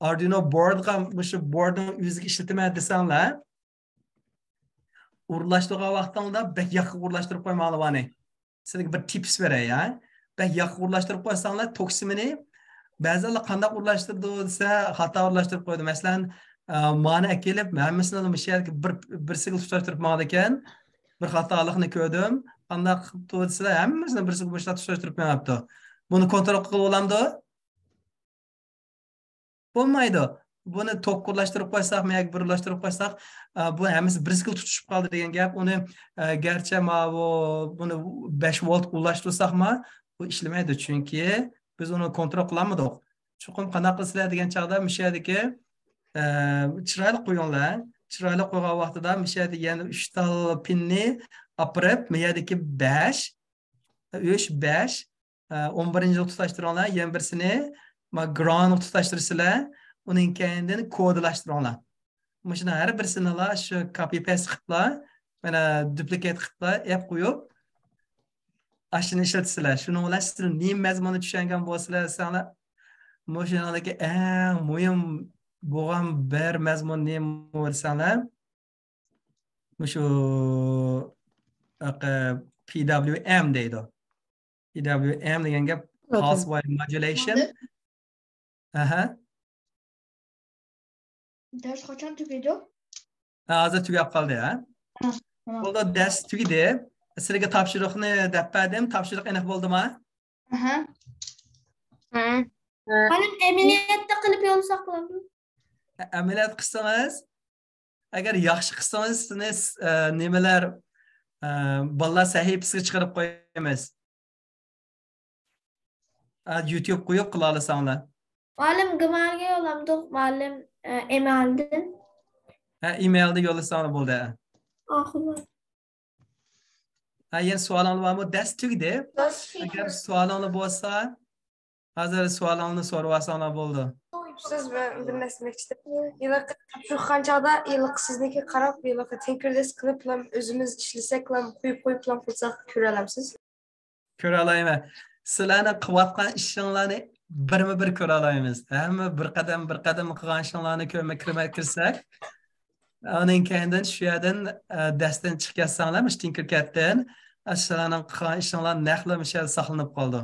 Arduino boardga shu boardning o'ziga ishlataman desanglar, urlashtirgan vaqtida bek yaqin urlashtirib qo'ymoqlani. Sizga bir tips beray, ha? Bek yaqin urlashtirib qo'ysanglar, toksimini ba'zilar qanday urlashtirdi desa, xato urlashtirib qo'ydi. Masalan, ma'ni kelib, hammasini mishiyga bir sigil tutashtirib ma'ni ekan, bir xatolikni ko'rdim. Qanday qilib desa, hammasini bir sigil bo'shlatib tutashtirib qo'yapti. Buni kontrol qilib olamdi? Bo'lmaydi. Buni tok urlashtirib qo'ysak, miyak bir urlashtirib qo'ysak, bu hammasi bir sigil tutishib qoldi degan gap. Uni garchi buni 5 volt urlashtirsak-ma, bu ishlamaydi, chunki biz uni kontrol qilamidik. Chuqur qanaqa qilsizlar degan chaqda mishadiki chiroyli qo'yinglar. Chiroyli qo'ygan vaqtida mishadi yana 3 ta pinni opirib, miyadagi 5 3-5 11-ni tutashtiringlar, yana birsini ground tutashtirsizlar, uning keyindan kodlashtiringlar. Mana shuni har birsini shu copy paste qiliblar, mana duplicate qiliblar, app qo'yib ashini ishlatsizlar. Shuni olasizlar, nim mazmuni tushungan bo'lsalar, sizlar mashinadagi eng muhim bo'lgan bir mazmun nima bo'lsalar, Şu PWM deydi. PWM degan gap pulse wave modulation. Aha. Ders qachon tugaydi? Hozir tugab qoldi, ha? Tamam. Bo'ldi, dars tugadi. Sizlarga topshiriqni deb berdim. Topshiriq aniq bo'ldimi? Aha. Halim amaliyotda qilib yo'lsak bo'ladimi? Amaliyot qilsangiz, agar yaxshi qilsangiz, siz nimalar bolalar sahifasiga chiqarib qo'yamiz. YouTube qo'yib qila olasizlar. Muallim Gmailga yo'llamdik, muallim emaildan. Emailda yo'llasangiz bo'ldi. Oxirlar. Yana savolingiz bormi? Dars tugadi. Agar savolingiz bo'lsa, hozir savolingizni so'rab olsanglar bo'ldi. Siz bir narsa demoqchi. Yiliq topshiriqqan chog'da yiliq sizniki qarab, yiliq Tinkerdesk qilib ham o'zimiz ishlasak ham qo'yib ham qilsak ko'ra olamsiz. Ko'ra olayman. Sizlarning qilayotgan ishinglarni birma-bir ko'ra olamiz. Hamma bir qadam qilgan ishinglarni ko'rma kirsak, uning keyindan shu yerdan darsdan chiqarsanglar, Tinkercaddan sizlarning qilgan ishinglar naqlamish saqlanib qoldi.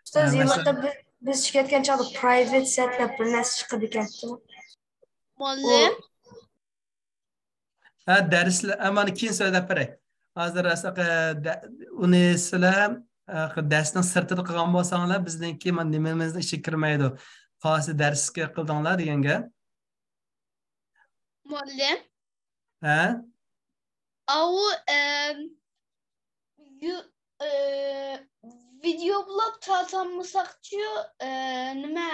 Ustoz, yiliqda biz chiqayotgan chog'da private set deb bir narsa chiqadi ekan. Muallim. Darslar, ammo keyin so'zlab beray. Hozir uni sizlar darsning sirtida qilgan bo'lsanglar, bizningki nimamizni ichiga kirmaydi. Qaysi darsga qildinglar deganga. Muallim. Ha? Au video blog tartamısakçı nima?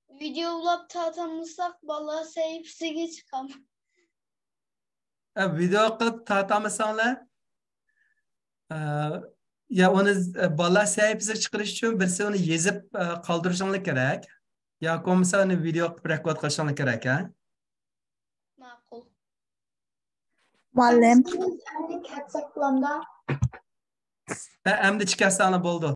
Video blog tartamısak bala sahifasiga chiqam. Video qilib tartamisanlar. Ya onu bala sahifasiga chiqarish uchun birisi uni yezib qoldirishinglar kerak. Ya bo'lmasa uni video qilib rekord qilishinglar kerak, ha? Ma'qul. Muallim. Endi ketsak bulamda. Endi chiqarsanglar bo'ldi.